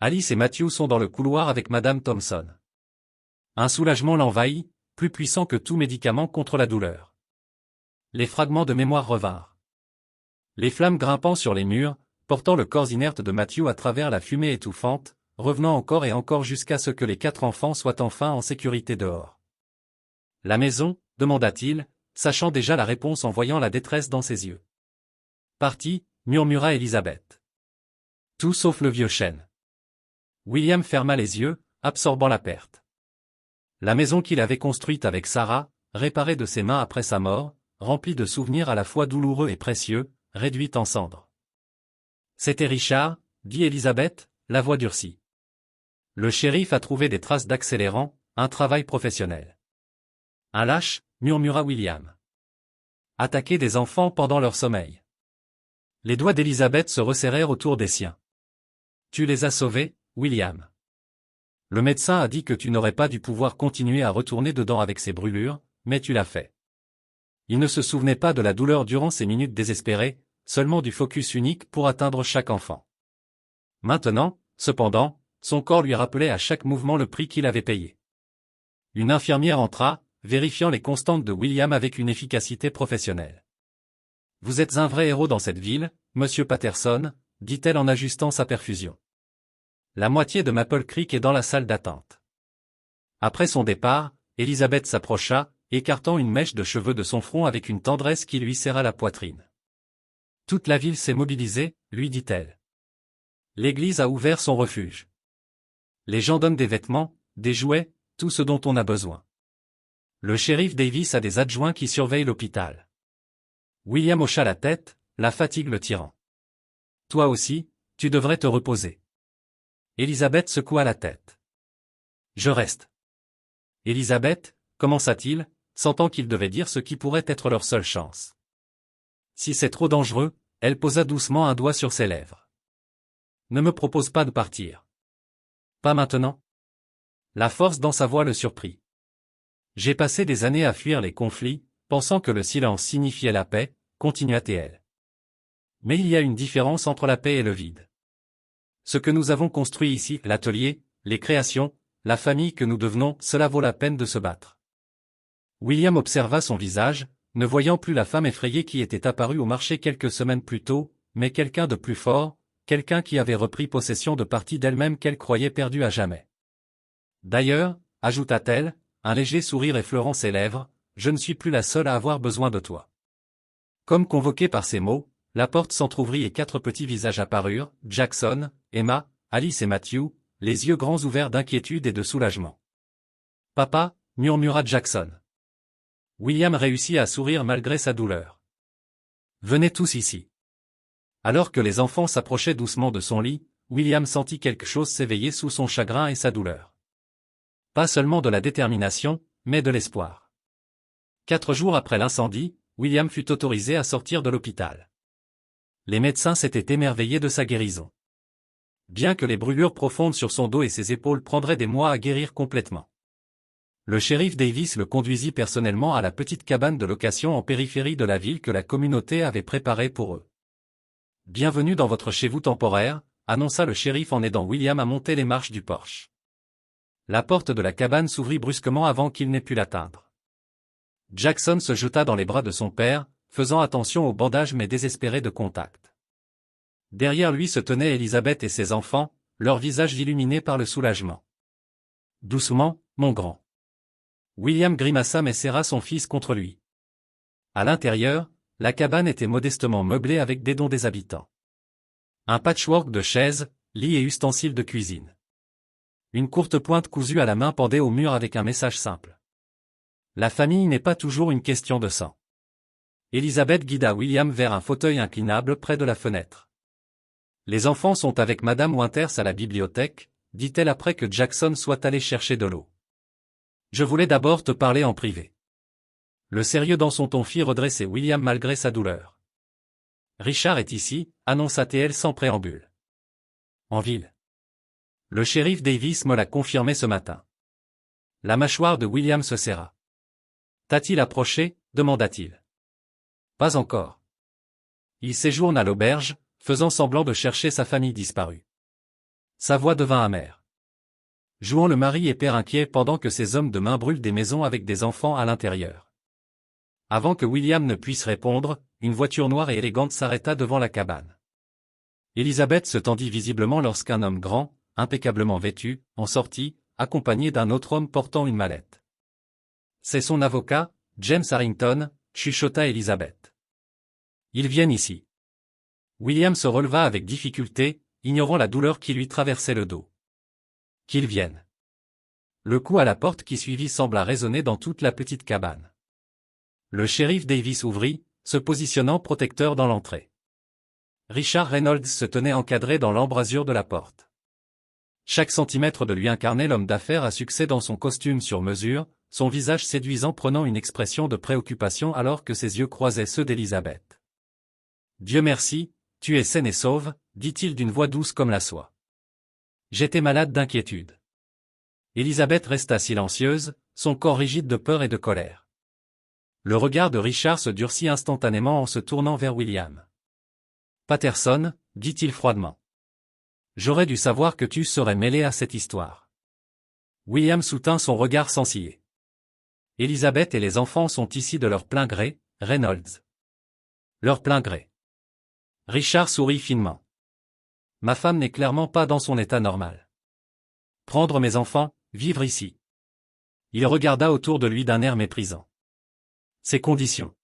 Alice et Matthew sont dans le couloir avec Madame Thompson. Un soulagement l'envahit, plus puissant que tout médicament contre la douleur. Les fragments de mémoire revinrent. Les flammes grimpant sur les murs, portant le corps inerte de Matthew à travers la fumée étouffante, revenant encore et encore jusqu'à ce que les 4 enfants soient enfin en sécurité dehors. La maison, demanda-t-il, sachant déjà la réponse en voyant la détresse dans ses yeux. Parti, murmura Élisabeth. Tout sauf le vieux chêne. William ferma les yeux, absorbant la perte. La maison qu'il avait construite avec Sarah, réparée de ses mains après sa mort, remplie de souvenirs à la fois douloureux et précieux, réduite en cendres. C'était Richard, dit Élisabeth, la voix durcie. Le shérif a trouvé des traces d'accélérant, un travail professionnel. Un lâche, murmura William. Attaquer des enfants pendant leur sommeil. Les doigts d'Élisabeth se resserrèrent autour des siens. Tu les as sauvés, William. Le médecin a dit que tu n'aurais pas dû pouvoir continuer à retourner dedans avec ces brûlures, mais tu l'as fait. Il ne se souvenait pas de la douleur durant ces minutes désespérées, seulement du focus unique pour atteindre chaque enfant. Maintenant, cependant, son corps lui rappelait à chaque mouvement le prix qu'il avait payé. Une infirmière entra, vérifiant les constantes de William avec une efficacité professionnelle. « Vous êtes un vrai héros dans cette ville, monsieur Patterson », dit-elle en ajustant sa perfusion. La moitié de Maple Creek est dans la salle d'attente. Après son départ, Élisabeth s'approcha, écartant une mèche de cheveux de son front avec une tendresse qui lui serra la poitrine. « Toute la ville s'est mobilisée, lui dit-elle. L'église a ouvert son refuge. Les gens donnent des vêtements, des jouets, tout ce dont on a besoin. Le shérif Davis a des adjoints qui surveillent l'hôpital. » William hocha la tête, la fatigue le tirant. « Toi aussi, tu devrais te reposer. » Élisabeth secoua la tête. « Je reste. » Élisabeth, commença-t-il, sentant qu'il devait dire ce qui pourrait être leur seule chance. Si c'est trop dangereux, elle posa doucement un doigt sur ses lèvres. Ne me propose pas de partir. Pas maintenant. La force dans sa voix le surprit. J'ai passé des années à fuir les conflits, pensant que le silence signifiait la paix, continua-t-elle. Mais il y a une différence entre la paix et le vide. Ce que nous avons construit ici, l'atelier, les créations, la famille que nous devenons, cela vaut la peine de se battre. William observa son visage, ne voyant plus la femme effrayée qui était apparue au marché quelques semaines plus tôt, mais quelqu'un de plus fort, quelqu'un qui avait repris possession de parties d'elle-même qu'elle croyait perdue à jamais. D'ailleurs, ajouta-t-elle, un léger sourire effleurant ses lèvres, je ne suis plus la seule à avoir besoin de toi. Comme convoquée par ces mots, la porte s'entr'ouvrit et 4 petits visages apparurent, Jackson, Emma, Alice et Matthew, les yeux grands ouverts d'inquiétude et de soulagement. « Papa » murmura Jackson. William réussit à sourire malgré sa douleur. « Venez tous ici. » Alors que les enfants s'approchaient doucement de son lit, William sentit quelque chose s'éveiller sous son chagrin et sa douleur. Pas seulement de la détermination, mais de l'espoir. 4 jours après l'incendie, William fut autorisé à sortir de l'hôpital. Les médecins s'étaient émerveillés de sa guérison. Bien que les brûlures profondes sur son dos et ses épaules prendraient des mois à guérir complètement. Le shérif Davis le conduisit personnellement à la petite cabane de location en périphérie de la ville que la communauté avait préparée pour eux. « Bienvenue dans votre chez-vous temporaire », annonça le shérif en aidant William à monter les marches du porche. La porte de la cabane s'ouvrit brusquement avant qu'il n'ait pu l'atteindre. Jackson se jeta dans les bras de son père, faisant attention aux bandages mais désespéré de contact. Derrière lui se tenaient Élisabeth et ses enfants, leurs visages illuminés par le soulagement. « Doucement, mon grand. » William grimaça mais serra son fils contre lui. À l'intérieur, la cabane était modestement meublée avec des dons des habitants. Un patchwork de chaises, lits et ustensiles de cuisine. Une courte pointe cousue à la main pendait au mur avec un message simple. La famille n'est pas toujours une question de sang. Élisabeth guida William vers un fauteuil inclinable près de la fenêtre. Les enfants sont avec Madame Winters à la bibliothèque, dit-elle après que Jackson soit allé chercher de l'eau. Je voulais d'abord te parler en privé. Le sérieux dans son ton fit redresser William malgré sa douleur. Richard est ici, annonça-t-elle sans préambule. En ville. Le shérif Davis me l'a confirmé ce matin. La mâchoire de William se serra. T'a-t-il approché, demanda-t-il. Pas encore. Il séjourne à l'auberge, faisant semblant de chercher sa famille disparue. Sa voix devint amère. Jouant le mari et père inquiet pendant que ces hommes de main brûlent des maisons avec des enfants à l'intérieur. Avant que William ne puisse répondre, une voiture noire et élégante s'arrêta devant la cabane. Elizabeth se tendit visiblement lorsqu'un homme grand, impeccablement vêtu, en sortit, accompagné d'un autre homme portant une mallette. C'est son avocat, James Harrington, chuchota Elizabeth. Ils viennent ici. William se releva avec difficulté, ignorant la douleur qui lui traversait le dos. Qu'ils viennent. Le coup à la porte qui suivit sembla résonner dans toute la petite cabane. Le shérif Davis ouvrit, se positionnant protecteur dans l'entrée. Richard Reynolds se tenait encadré dans l'embrasure de la porte. Chaque centimètre de lui incarnait l'homme d'affaires à succès dans son costume sur mesure, son visage séduisant prenant une expression de préoccupation alors que ses yeux croisaient ceux d'Elizabeth. « Dieu merci, tu es saine et sauve, dit-il d'une voix douce comme la soie. J'étais malade d'inquiétude. » Elizabeth resta silencieuse, son corps rigide de peur et de colère. Le regard de Richard se durcit instantanément en se tournant vers William. « Patterson, dit-il froidement. J'aurais dû savoir que tu serais mêlé à cette histoire. » William soutint son regard sans ciller. « Elizabeth et les enfants sont ici de leur plein gré, Reynolds. » Leur plein gré. Richard sourit finement. « Ma femme n'est clairement pas dans son état normal. Prendre mes enfants, vivre ici. » Il regarda autour de lui d'un air méprisant. Ces conditions.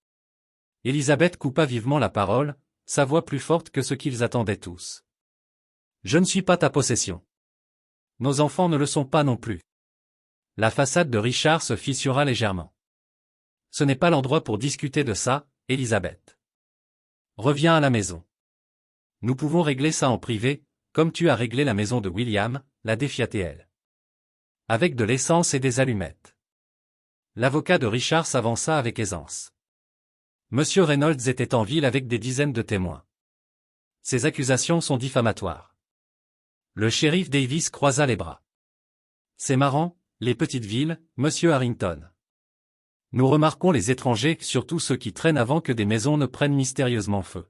Elizabeth coupa vivement la parole, sa voix plus forte que ce qu'ils attendaient tous. Je ne suis pas ta possession. Nos enfants ne le sont pas non plus. La façade de Richard se fissura légèrement. Ce n'est pas l'endroit pour discuter de ça, Elizabeth. Reviens à la maison. Nous pouvons régler ça en privé, comme tu as réglé la maison de William, la défia-t-elle. Avec de l'essence et des allumettes. L'avocat de Richard s'avança avec aisance. Monsieur Reynolds était en ville avec des dizaines de témoins. Ces accusations sont diffamatoires. Le shérif Davis croisa les bras. C'est marrant, les petites villes, monsieur Harrington. Nous remarquons les étrangers, surtout ceux qui traînent avant que des maisons ne prennent mystérieusement feu.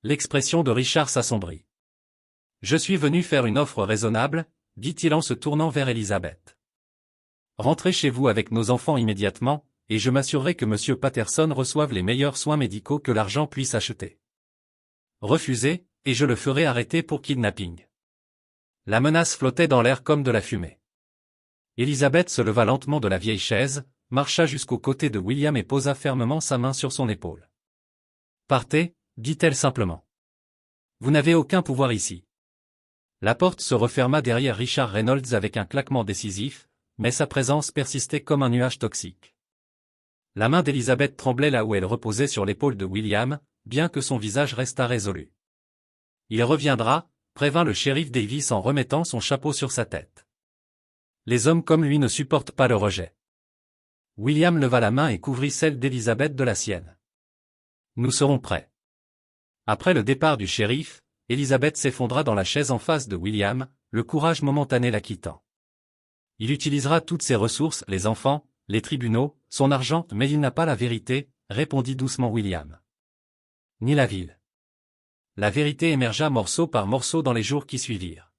L'expression de Richard s'assombrit. Je suis venu faire une offre raisonnable, dit-il en se tournant vers Elizabeth. Rentrez chez vous avec nos enfants immédiatement, et je m'assurerai que monsieur Patterson reçoive les meilleurs soins médicaux que l'argent puisse acheter. Refusez, et je le ferai arrêter pour kidnapping. La menace flottait dans l'air comme de la fumée. Elizabeth se leva lentement de la vieille chaise, marcha jusqu'aux côtés de William et posa fermement sa main sur son épaule. Partez, dit-elle simplement. Vous n'avez aucun pouvoir ici. La porte se referma derrière Richard Reynolds avec un claquement décisif, mais sa présence persistait comme un nuage toxique. La main d'Elizabeth tremblait là où elle reposait sur l'épaule de William, bien que son visage restât résolu. Il reviendra, prévint le shérif Davis en remettant son chapeau sur sa tête. Les hommes comme lui ne supportent pas le rejet. William leva la main et couvrit celle d'Elizabeth de la sienne. Nous serons prêts. Après le départ du shérif, Elizabeth s'effondra dans la chaise en face de William, le courage momentané la quittant. Il utilisera toutes ses ressources, les enfants, les tribunaux, son argent, mais il n'a pas la vérité, répondit doucement William. Ni la ville. La vérité émergea morceau par morceau dans les jours qui suivirent.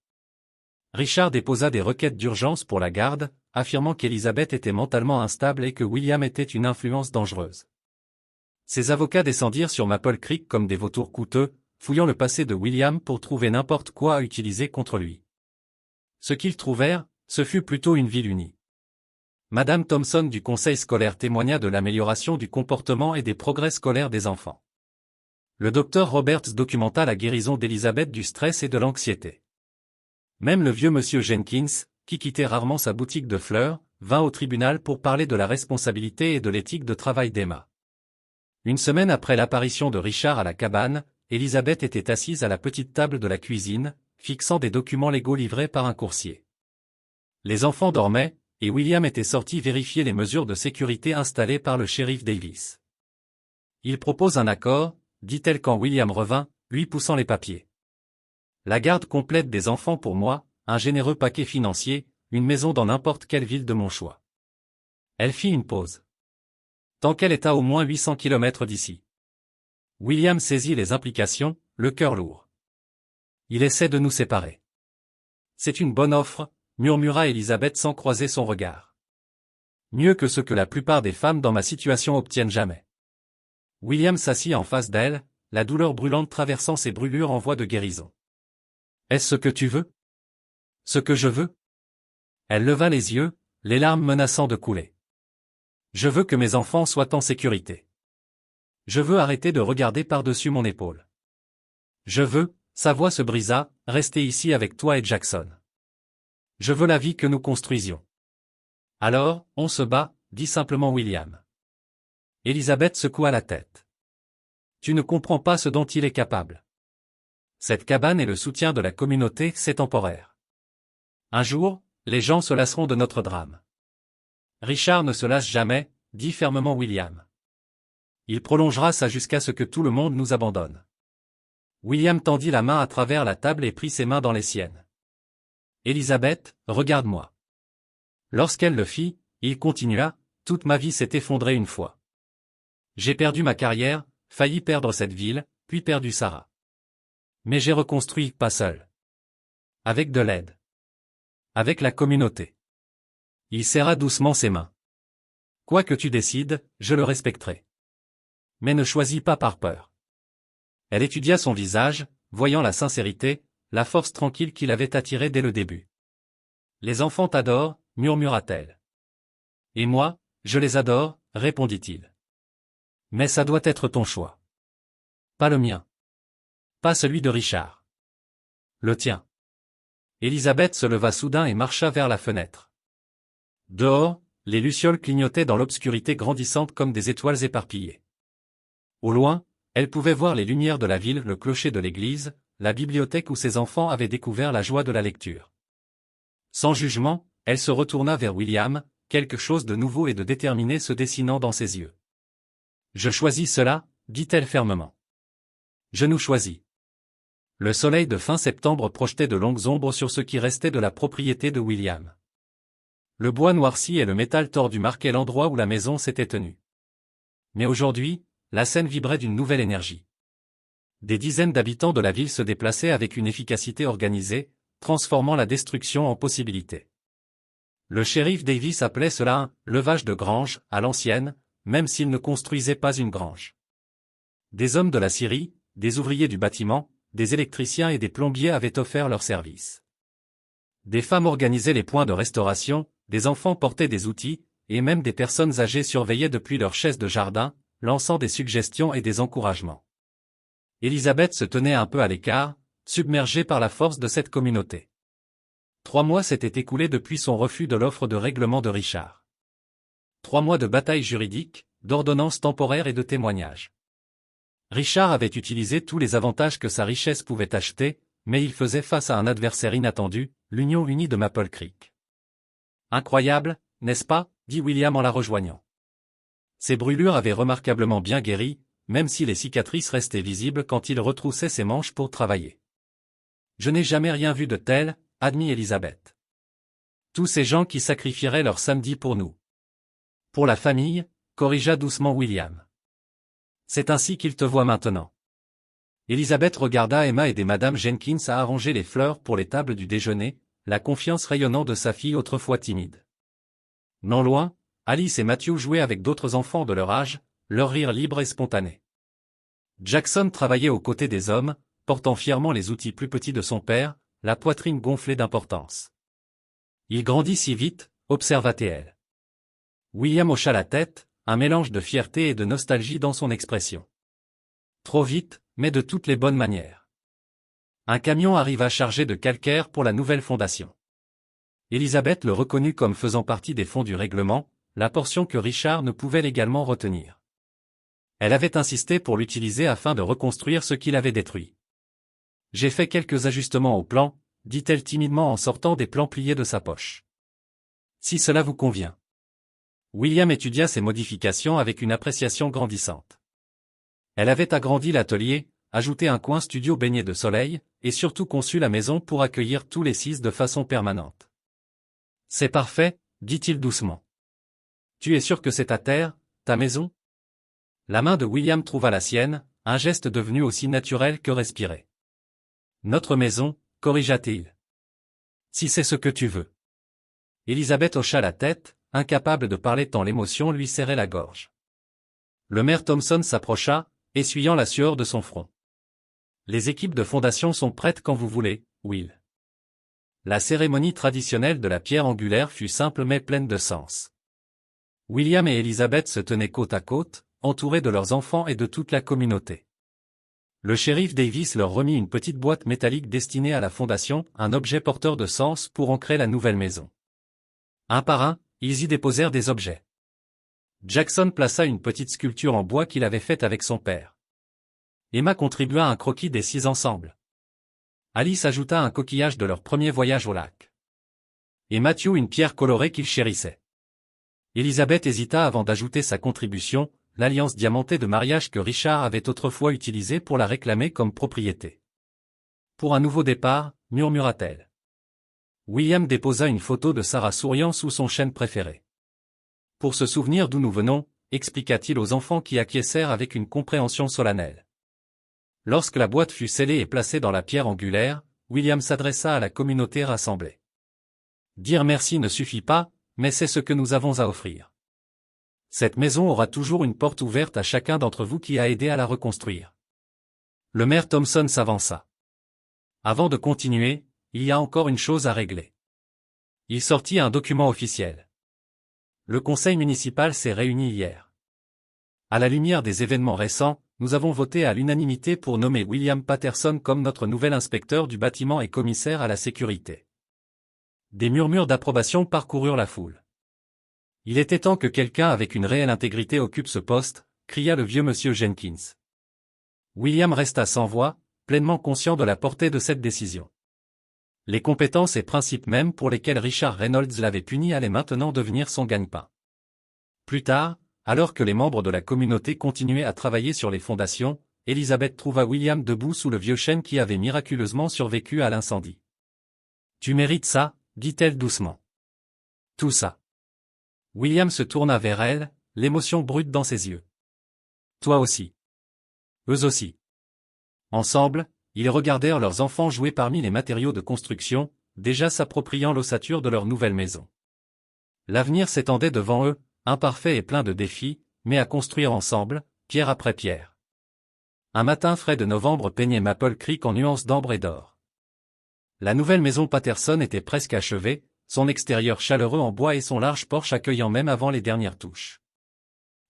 Richard déposa des requêtes d'urgence pour la garde, affirmant qu'Elizabeth était mentalement instable et que William était une influence dangereuse. Ses avocats descendirent sur Maple Creek comme des vautours coûteux, fouillant le passé de William pour trouver n'importe quoi à utiliser contre lui. Ce qu'ils trouvèrent, ce fut plutôt une ville unie. Madame Thompson du conseil scolaire témoigna de l'amélioration du comportement et des progrès scolaires des enfants. Le docteur Roberts documenta la guérison d'Elizabeth du stress et de l'anxiété. Même le vieux monsieur Jenkins, qui quittait rarement sa boutique de fleurs, vint au tribunal pour parler de la responsabilité et de l'éthique de travail d'Emma. Une semaine après l'apparition de Richard à la cabane, Elizabeth était assise à la petite table de la cuisine, fixant des documents légaux livrés par un coursier. Les enfants dormaient, et William était sorti vérifier les mesures de sécurité installées par le shérif Davis. Il propose un accord, dit-elle quand William revint, lui poussant les papiers. La garde complète des enfants pour moi, un généreux paquet financier, une maison dans n'importe quelle ville de mon choix. Elle fit une pause. Tant qu'elle est à au moins 800 km d'ici. William saisit les implications, le cœur lourd. Il essaie de nous séparer. C'est une bonne offre, murmura Elizabeth sans croiser son regard. Mieux que ce que la plupart des femmes dans ma situation obtiennent jamais. William s'assit en face d'elle, la douleur brûlante traversant ses brûlures en voie de guérison. Est-ce ce que tu veux? Ce que je veux? Elle leva les yeux, les larmes menaçant de couler. Je veux que mes enfants soient en sécurité. Je veux arrêter de regarder par-dessus mon épaule. Je veux, sa voix se brisa, rester ici avec toi et Jackson. Je veux la vie que nous construisions. Alors, on se bat, dit simplement William. Elizabeth secoua la tête. Tu ne comprends pas ce dont il est capable. Cette cabane et le soutien de la communauté, c'est temporaire. Un jour, les gens se lasseront de notre drame. Richard ne se lasse jamais, dit fermement William. Il prolongera ça jusqu'à ce que tout le monde nous abandonne. William tendit la main à travers la table et prit ses mains dans les siennes. Elizabeth, regarde-moi. Lorsqu'elle le fit, il continua, toute ma vie s'est effondrée une fois. J'ai perdu ma carrière, failli perdre cette ville, puis perdu Sarah. Mais j'ai reconstruit, pas seul. Avec de l'aide. Avec la communauté. Il serra doucement ses mains. Quoi que tu décides, je le respecterai. Mais ne choisis pas par peur. Elle étudia son visage, voyant la sincérité, la force tranquille qui l'avait attirée dès le début. Les enfants t'adorent, murmura-t-elle. Et moi, je les adore, répondit-il. Mais ça doit être ton choix. Pas le mien. Pas celui de Richard. Le tien. Elizabeth se leva soudain et marcha vers la fenêtre. Dehors, les lucioles clignotaient dans l'obscurité grandissante comme des étoiles éparpillées. Au loin, elle pouvait voir les lumières de la ville, le clocher de l'église, la bibliothèque où ses enfants avaient découvert la joie de la lecture. Sans jugement, elle se retourna vers William, quelque chose de nouveau et de déterminé se dessinant dans ses yeux. Je choisis cela, dit-elle fermement. Je nous choisis. Le soleil de fin septembre projetait de longues ombres sur ce qui restait de la propriété de William. Le bois noirci et le métal tordu marquaient l'endroit où la maison s'était tenue. Mais aujourd'hui, la scène vibrait d'une nouvelle énergie. Des dizaines d'habitants de la ville se déplaçaient avec une efficacité organisée, transformant la destruction en possibilité. Le shérif Davis appelait cela un « levage de grange » à l'ancienne, même s'il ne construisait pas une grange. Des hommes de la Syrie, des ouvriers du bâtiment, des électriciens et des plombiers avaient offert leurs services. Des femmes organisaient les points de restauration, des enfants portaient des outils, et même des personnes âgées surveillaient depuis leurs chaises de jardin, lançant des suggestions et des encouragements. Elizabeth se tenait un peu à l'écart, submergée par la force de cette communauté. 3 mois s'étaient écoulés depuis son refus de l'offre de règlement de Richard. 3 mois de bataille juridique, d'ordonnances temporaires et de témoignages. Richard avait utilisé tous les avantages que sa richesse pouvait acheter, mais il faisait face à un adversaire inattendu, l'Union unie de Maple Creek. Incroyable, n'est-ce pas, dit William en la rejoignant. Ses brûlures avaient remarquablement bien guéri, même si les cicatrices restaient visibles quand il retroussait ses manches pour travailler. Je n'ai jamais rien vu de tel, admit Elizabeth. Tous ces gens qui sacrifieraient leur samedi pour nous. Pour la famille, corrigea doucement William. C'est ainsi qu'il te voit maintenant. Elizabeth regarda Emma aider Madame Jenkins à arranger les fleurs pour les tables du déjeuner, la confiance rayonnant de sa fille autrefois timide. Non loin, Alice et Matthew jouaient avec d'autres enfants de leur âge, leur rire libre et spontané. Jackson travaillait aux côtés des hommes, portant fièrement les outils plus petits de son père, la poitrine gonflée d'importance. Il grandit si vite, observa-t-elle. William hocha la tête, un mélange de fierté et de nostalgie dans son expression. Trop vite, mais de toutes les bonnes manières. Un camion arriva chargé de calcaire pour la nouvelle fondation. Elizabeth le reconnut comme faisant partie des fonds du règlement, la portion que Richard ne pouvait légalement retenir. Elle avait insisté pour l'utiliser afin de reconstruire ce qu'il avait détruit. J'ai fait quelques ajustements au plan, dit-elle timidement en sortant des plans pliés de sa poche. Si cela vous convient. William étudia ces modifications avec une appréciation grandissante. Elle avait agrandi l'atelier, ajouté un coin studio baigné de soleil, et surtout conçu la maison pour accueillir tous les 6 de façon permanente. C'est parfait, dit-il doucement. Tu es sûr que c'est ta terre, ta maison? La main de William trouva la sienne, un geste devenu aussi naturel que respiré. Notre maison, corrigea-t-il. Si c'est ce que tu veux. Elisabeth hocha la tête, incapable de parler tant l'émotion lui serrait la gorge. Le maire Thompson s'approcha, essuyant la sueur de son front. Les équipes de fondation sont prêtes quand vous voulez, Will. La cérémonie traditionnelle de la pierre angulaire fut simple mais pleine de sens. William et Elisabeth se tenaient côte à côte, entourés de leurs enfants et de toute la communauté. Le shérif Davis leur remit une petite boîte métallique destinée à la fondation, un objet porteur de sens pour ancrer la nouvelle maison. Un par un, ils y déposèrent des objets. Jackson plaça une petite sculpture en bois qu'il avait faite avec son père. Emma contribua à un croquis des 6 ensemble. Alice ajouta un coquillage de leur premier voyage au lac. Et Matthew une pierre colorée qu'il chérissait. Elisabeth hésita avant d'ajouter sa contribution, l'alliance diamantée de mariage que Richard avait autrefois utilisée pour la réclamer comme propriété. Pour un nouveau départ, murmura-t-elle. William déposa une photo de Sarah souriant sous son chêne préféré. Pour se souvenir d'où nous venons, expliqua-t-il aux enfants qui acquiescèrent avec une compréhension solennelle. Lorsque la boîte fut scellée et placée dans la pierre angulaire, William s'adressa à la communauté rassemblée. Dire merci ne suffit pas, mais c'est ce que nous avons à offrir. Cette maison aura toujours une porte ouverte à chacun d'entre vous qui a aidé à la reconstruire. Le maire Thompson s'avança. Avant de continuer, il y a encore une chose à régler. Il sortit un document officiel. Le conseil municipal s'est réuni hier. À la lumière des événements récents, nous avons voté à l'unanimité pour nommer William Patterson comme notre nouvel inspecteur du bâtiment et commissaire à la sécurité. Des murmures d'approbation parcoururent la foule. Il était temps que quelqu'un avec une réelle intégrité occupe ce poste, cria le vieux monsieur Jenkins. William resta sans voix, pleinement conscient de la portée de cette décision. Les compétences et principes mêmes pour lesquels Richard Reynolds l'avait puni allaient maintenant devenir son gagne-pain. Plus tard, alors que les membres de la communauté continuaient à travailler sur les fondations, Elisabeth trouva William debout sous le vieux chêne qui avait miraculeusement survécu à l'incendie. « Tu mérites ça », dit-elle doucement. « Tout ça. » William se tourna vers elle, l'émotion brute dans ses yeux. « Toi aussi. » Eux aussi. Ensemble, ils regardèrent leurs enfants jouer parmi les matériaux de construction, déjà s'appropriant l'ossature de leur nouvelle maison. L'avenir s'étendait devant eux, imparfait et plein de défis, mais à construire ensemble, pierre après pierre. Un matin frais de novembre peignait Maple Creek en nuances d'ambre et d'or. La nouvelle maison Patterson était presque achevée, son extérieur chaleureux en bois et son large porche accueillant même avant les dernières touches.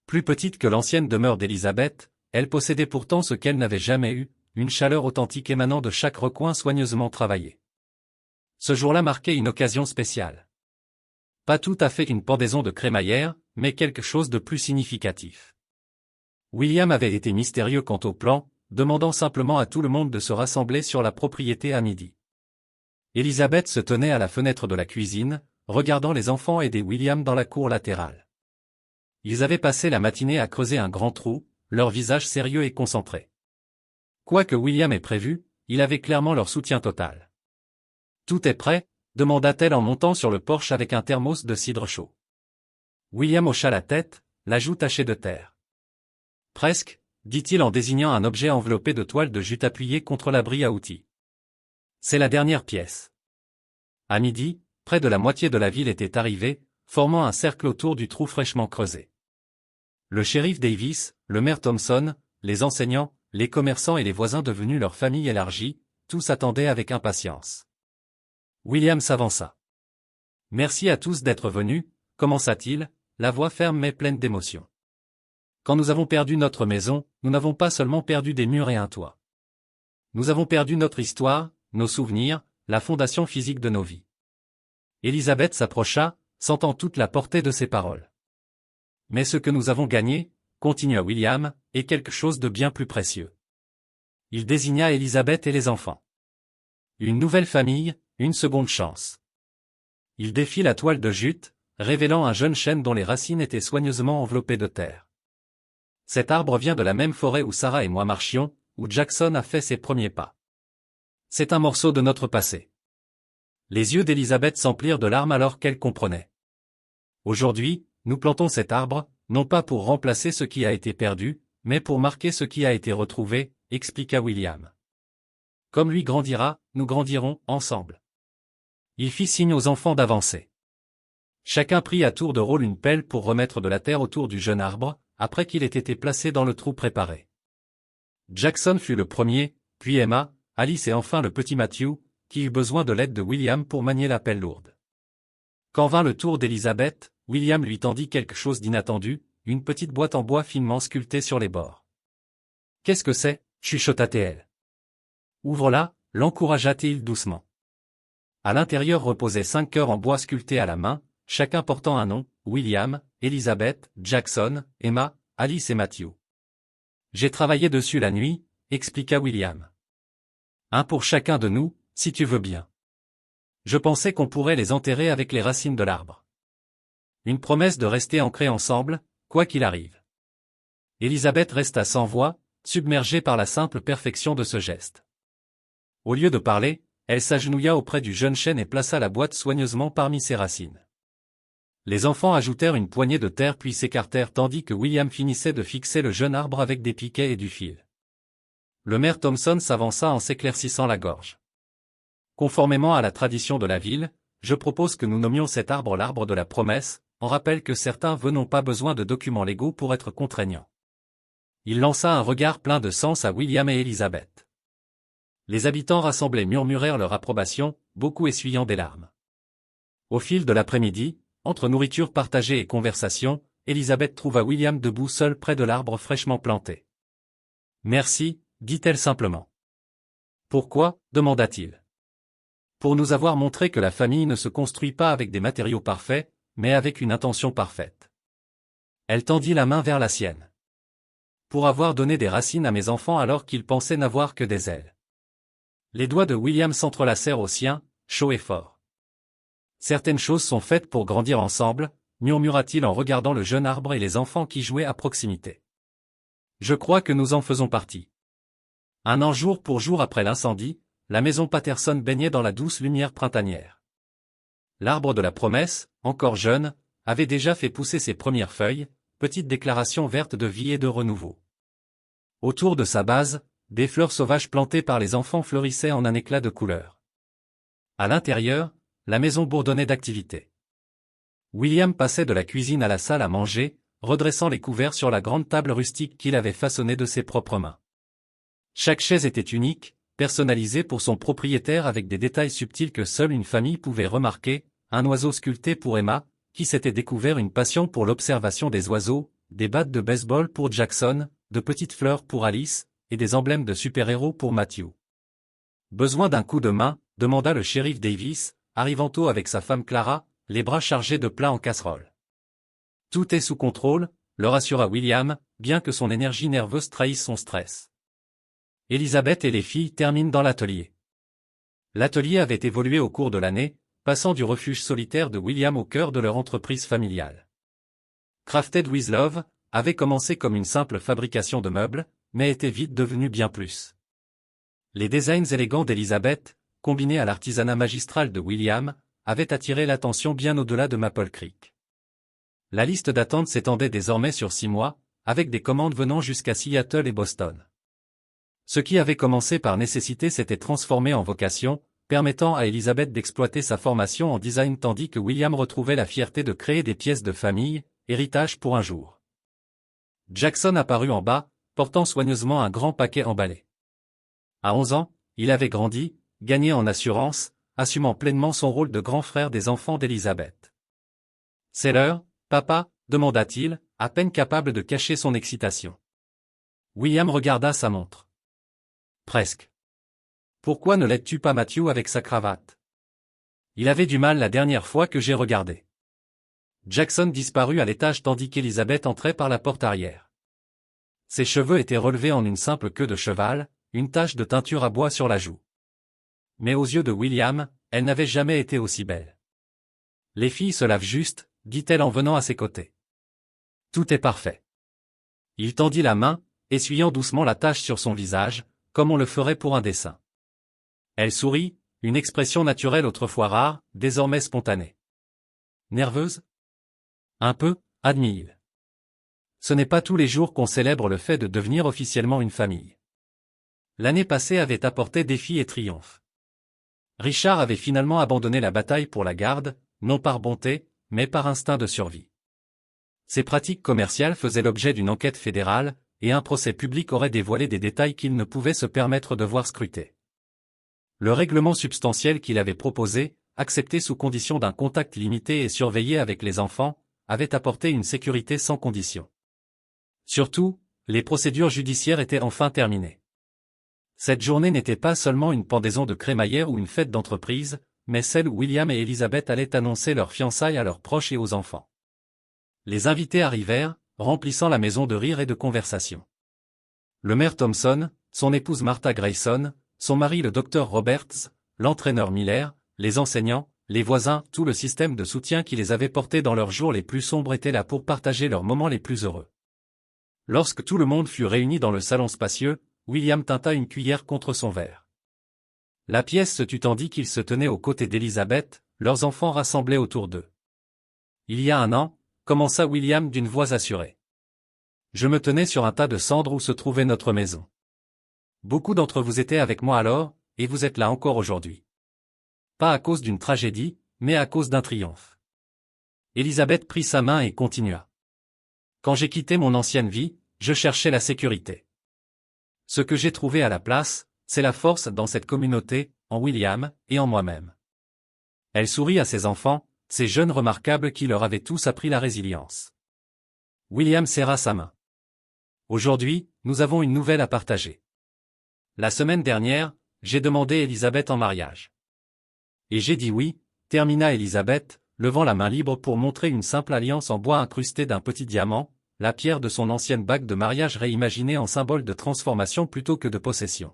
Plus petite que l'ancienne demeure d'Elisabeth, elle possédait pourtant ce qu'elle n'avait jamais eu, une chaleur authentique émanant de chaque recoin soigneusement travaillé. Ce jour-là marquait une occasion spéciale. Pas tout à fait une pendaison de crémaillère, mais quelque chose de plus significatif. William avait été mystérieux quant au plan, demandant simplement à tout le monde de se rassembler sur la propriété à midi. Elisabeth se tenait à la fenêtre de la cuisine, regardant les enfants aider William dans la cour latérale. Ils avaient passé la matinée à creuser un grand trou, leurs visages sérieux et concentrés. Quoique William ait prévu, il avait clairement leur soutien total. « Tout est prêt ?» demanda-t-elle en montant sur le porche avec un thermos de cidre chaud. William hocha la tête, la joue tachée de terre. « Presque », dit-il en désignant un objet enveloppé de toile de jute appuyé contre l'abri à outils. « C'est la dernière pièce. » À midi, près de la moitié de la ville était arrivée, formant un cercle autour du trou fraîchement creusé. Le shérif Davis, le maire Thompson, les enseignants, les commerçants et les voisins devenus leur famille élargie, tous attendaient avec impatience. William s'avança. « Merci à tous d'être venus », commença-t-il, la voix ferme mais pleine d'émotion. Quand nous avons perdu notre maison, nous n'avons pas seulement perdu des murs et un toit. Nous avons perdu notre histoire, nos souvenirs, la fondation physique de nos vies. Elisabeth s'approcha, sentant toute la portée de ses paroles. Mais ce que nous avons gagné, continua William, est quelque chose de bien plus précieux. Il désigna Elisabeth et les enfants. Une nouvelle famille, une seconde chance. Il défie la toile de jute, révélant un jeune chêne dont les racines étaient soigneusement enveloppées de terre. Cet arbre vient de la même forêt où Sarah et moi marchions, où Jackson a fait ses premiers pas. C'est un morceau de notre passé. Les yeux d'Elisabeth s'emplirent de larmes alors qu'elle comprenait. Aujourd'hui, nous plantons cet arbre, non pas pour remplacer ce qui a été perdu, mais pour marquer ce qui a été retrouvé, expliqua William. Comme lui grandira, nous grandirons ensemble. Il fit signe aux enfants d'avancer. Chacun prit à tour de rôle une pelle pour remettre de la terre autour du jeune arbre, après qu'il ait été placé dans le trou préparé. Jackson fut le premier, puis Emma, Alice et enfin le petit Matthew, qui eut besoin de l'aide de William pour manier la pelle lourde. Quand vint le tour d'Elisabeth, William lui tendit quelque chose d'inattendu, une petite boîte en bois finement sculptée sur les bords. « Qu'est-ce que c'est » chuchota-t-elle. « Ouvre-la » l'encouragea-t-il doucement. À l'intérieur reposaient 5 cœurs en bois sculptés à la main, chacun portant un nom, William, Elizabeth, Jackson, Emma, Alice et Matthew. J'ai travaillé dessus la nuit, expliqua William. Un pour chacun de nous, si tu veux bien. Je pensais qu'on pourrait les enterrer avec les racines de l'arbre. Une promesse de rester ancrés ensemble, quoi qu'il arrive. Elizabeth resta sans voix, submergée par la simple perfection de ce geste. Au lieu de parler, elle s'agenouilla auprès du jeune chêne et plaça la boîte soigneusement parmi ses racines. Les enfants ajoutèrent une poignée de terre puis s'écartèrent tandis que William finissait de fixer le jeune arbre avec des piquets et du fil. Le maire Thompson s'avança en s'éclaircissant la gorge. Conformément à la tradition de la ville, je propose que nous nommions cet arbre l'arbre de la promesse, en rappel que certains vœux n'ont pas besoin de documents légaux pour être contraignants. Il lança un regard plein de sens à William et Elizabeth. Les habitants rassemblés murmurèrent leur approbation, beaucoup essuyant des larmes. Au fil de l'après-midi, entre nourriture partagée et conversation, Elizabeth trouva William debout seul près de l'arbre fraîchement planté. « Merci », dit-elle simplement. « Pourquoi » demanda-t-il. « Pour nous avoir montré que la famille ne se construit pas avec des matériaux parfaits, mais avec une intention parfaite. » Elle tendit la main vers la sienne. « Pour avoir donné des racines à mes enfants alors qu'ils pensaient n'avoir que des ailes. » Les doigts de William s'entrelacèrent aux siens, chauds et forts. Certaines choses sont faites pour grandir ensemble, murmura-t-il en regardant le jeune arbre et les enfants qui jouaient à proximité. Je crois que nous en faisons partie. Un an jour pour jour après l'incendie, la maison Patterson baignait dans la douce lumière printanière. L'arbre de la promesse, encore jeune, avait déjà fait pousser ses premières feuilles, petite déclaration verte de vie et de renouveau. Autour de sa base, des fleurs sauvages plantées par les enfants fleurissaient en un éclat de couleurs. À l'intérieur, la maison bourdonnait d'activité. William passait de la cuisine à la salle à manger, redressant les couverts sur la grande table rustique qu'il avait façonnée de ses propres mains. Chaque chaise était unique, personnalisée pour son propriétaire avec des détails subtils que seule une famille pouvait remarquer, un oiseau sculpté pour Emma, qui s'était découvert une passion pour l'observation des oiseaux, des battes de baseball pour Jackson, de petites fleurs pour Alice, et des emblèmes de super-héros pour Matthew. Besoin d'un coup de main, demanda le shérif Davis, arrivant tôt avec sa femme Clara, les bras chargés de plats en casserole. Tout est sous contrôle, le rassura William, bien que son énergie nerveuse trahisse son stress. Elizabeth et les filles terminent dans l'atelier. L'atelier avait évolué au cours de l'année, passant du refuge solitaire de William au cœur de leur entreprise familiale. Crafted with Love avait commencé comme une simple fabrication de meubles, mais était vite devenu bien plus. Les designs élégants d'Elizabeth, combinés à l'artisanat magistral de William, avaient attiré l'attention bien au-delà de Maple Creek. La liste d'attente s'étendait désormais sur 6 mois, avec des commandes venant jusqu'à Seattle et Boston. Ce qui avait commencé par nécessité s'était transformé en vocation, permettant à Elizabeth d'exploiter sa formation en design tandis que William retrouvait la fierté de créer des pièces de famille, héritage pour un jour. Jackson apparut en bas, portant soigneusement un grand paquet emballé. À 11 ans, il avait grandi, gagné en assurance, assumant pleinement son rôle de grand frère des enfants d'Elizabeth. « C'est l'heure, papa » demanda-t-il, à peine capable de cacher son excitation. William regarda sa montre. « Presque. Pourquoi ne l'aides-tu pas Matthew avec sa cravate? Il avait du mal la dernière fois que j'ai regardé. » Jackson disparut à l'étage tandis qu'Elizabeth entrait par la porte arrière. Ses cheveux étaient relevés en une simple queue de cheval, une tache de teinture à bois sur la joue. Mais aux yeux de William, elle n'avait jamais été aussi belle. Les filles se lavent juste, dit-elle en venant à ses côtés. Tout est parfait. Il tendit la main, essuyant doucement la tache sur son visage, comme on le ferait pour un dessin. Elle sourit, une expression naturelle autrefois rare, désormais spontanée. Nerveuse? Un peu, admit-il. Ce n'est pas tous les jours qu'on célèbre le fait de devenir officiellement une famille. L'année passée avait apporté défis et triomphes. Richard avait finalement abandonné la bataille pour la garde, non par bonté, mais par instinct de survie. Ses pratiques commerciales faisaient l'objet d'une enquête fédérale, et un procès public aurait dévoilé des détails qu'il ne pouvait se permettre de voir scruter. Le règlement substantiel qu'il avait proposé, accepté sous condition d'un contact limité et surveillé avec les enfants, avait apporté une sécurité sans condition. Surtout, les procédures judiciaires étaient enfin terminées. Cette journée n'était pas seulement une pendaison de crémaillère ou une fête d'entreprise, mais celle où William et Elizabeth allaient annoncer leurs fiançailles à leurs proches et aux enfants. Les invités arrivèrent, remplissant la maison de rires et de conversations. Le maire Thompson, son épouse Martha Grayson, son mari le docteur Roberts, l'entraîneur Miller, les enseignants, les voisins, tout le système de soutien qui les avait portés dans leurs jours les plus sombres était là pour partager leurs moments les plus heureux. Lorsque tout le monde fut réuni dans le salon spacieux, William tinta une cuillère contre son verre. La pièce se tut tandis qu'il se tenait aux côtés d'Elizabeth, leurs enfants rassemblés autour d'eux. Il y a un an, commença William d'une voix assurée. Je me tenais sur un tas de cendres où se trouvait notre maison. Beaucoup d'entre vous étaient avec moi alors, et vous êtes là encore aujourd'hui. Pas à cause d'une tragédie, mais à cause d'un triomphe. Elizabeth prit sa main et continua. Quand j'ai quitté mon ancienne vie, je cherchais la sécurité. Ce que j'ai trouvé à la place, c'est la force dans cette communauté, en William, et en moi-même. Elle sourit à ses enfants, ces jeunes remarquables qui leur avaient tous appris la résilience. William serra sa main. Aujourd'hui, nous avons une nouvelle à partager. La semaine dernière, j'ai demandé Elizabeth en mariage. Et j'ai dit oui, termina Elizabeth, levant la main libre pour montrer une simple alliance en bois incrustée d'un petit diamant, la pierre de son ancienne bague de mariage réimaginée en symbole de transformation plutôt que de possession.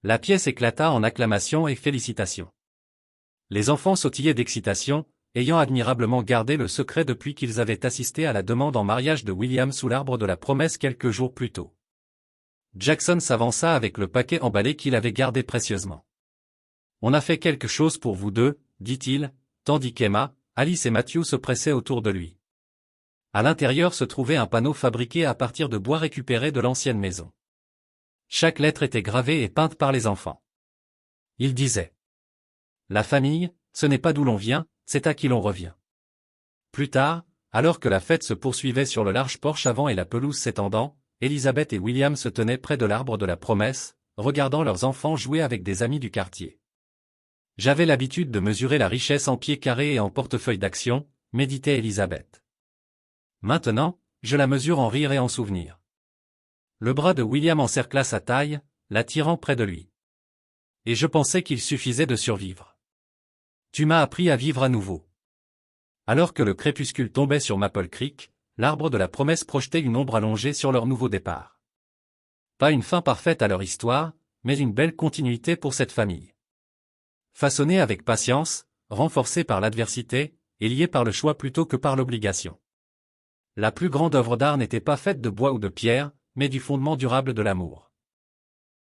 La pièce éclata en acclamations et félicitations. Les enfants sautillaient d'excitation, ayant admirablement gardé le secret depuis qu'ils avaient assisté à la demande en mariage de William sous l'arbre de la promesse quelques jours plus tôt. Jackson s'avança avec le paquet emballé qu'il avait gardé précieusement. On a fait quelque chose pour vous deux, dit-il, tandis qu'Emma, Alice et Matthew se pressaient autour de lui. À l'intérieur se trouvait un panneau fabriqué à partir de bois récupéré de l'ancienne maison. Chaque lettre était gravée et peinte par les enfants. Il disait: La famille, ce n'est pas d'où l'on vient, c'est à qui l'on revient. Plus tard, alors que la fête se poursuivait sur le large porche avant et la pelouse s'étendant, Elizabeth et William se tenaient près de l'arbre de la promesse, regardant leurs enfants jouer avec des amis du quartier. J'avais l'habitude de mesurer la richesse en pieds carrés et en portefeuille d'action, méditait Elizabeth. Maintenant, je la mesure en rire et en souvenir. Le bras de William encercla sa taille, l'attirant près de lui. Et je pensais qu'il suffisait de survivre. Tu m'as appris à vivre à nouveau. Alors que le crépuscule tombait sur Maple Creek, l'arbre de la promesse projetait une ombre allongée sur leur nouveau départ. Pas une fin parfaite à leur histoire, mais une belle continuité pour cette famille. Façonnée avec patience, renforcée par l'adversité, et liée par le choix plutôt que par l'obligation. La plus grande œuvre d'art n'était pas faite de bois ou de pierre, mais du fondement durable de l'amour.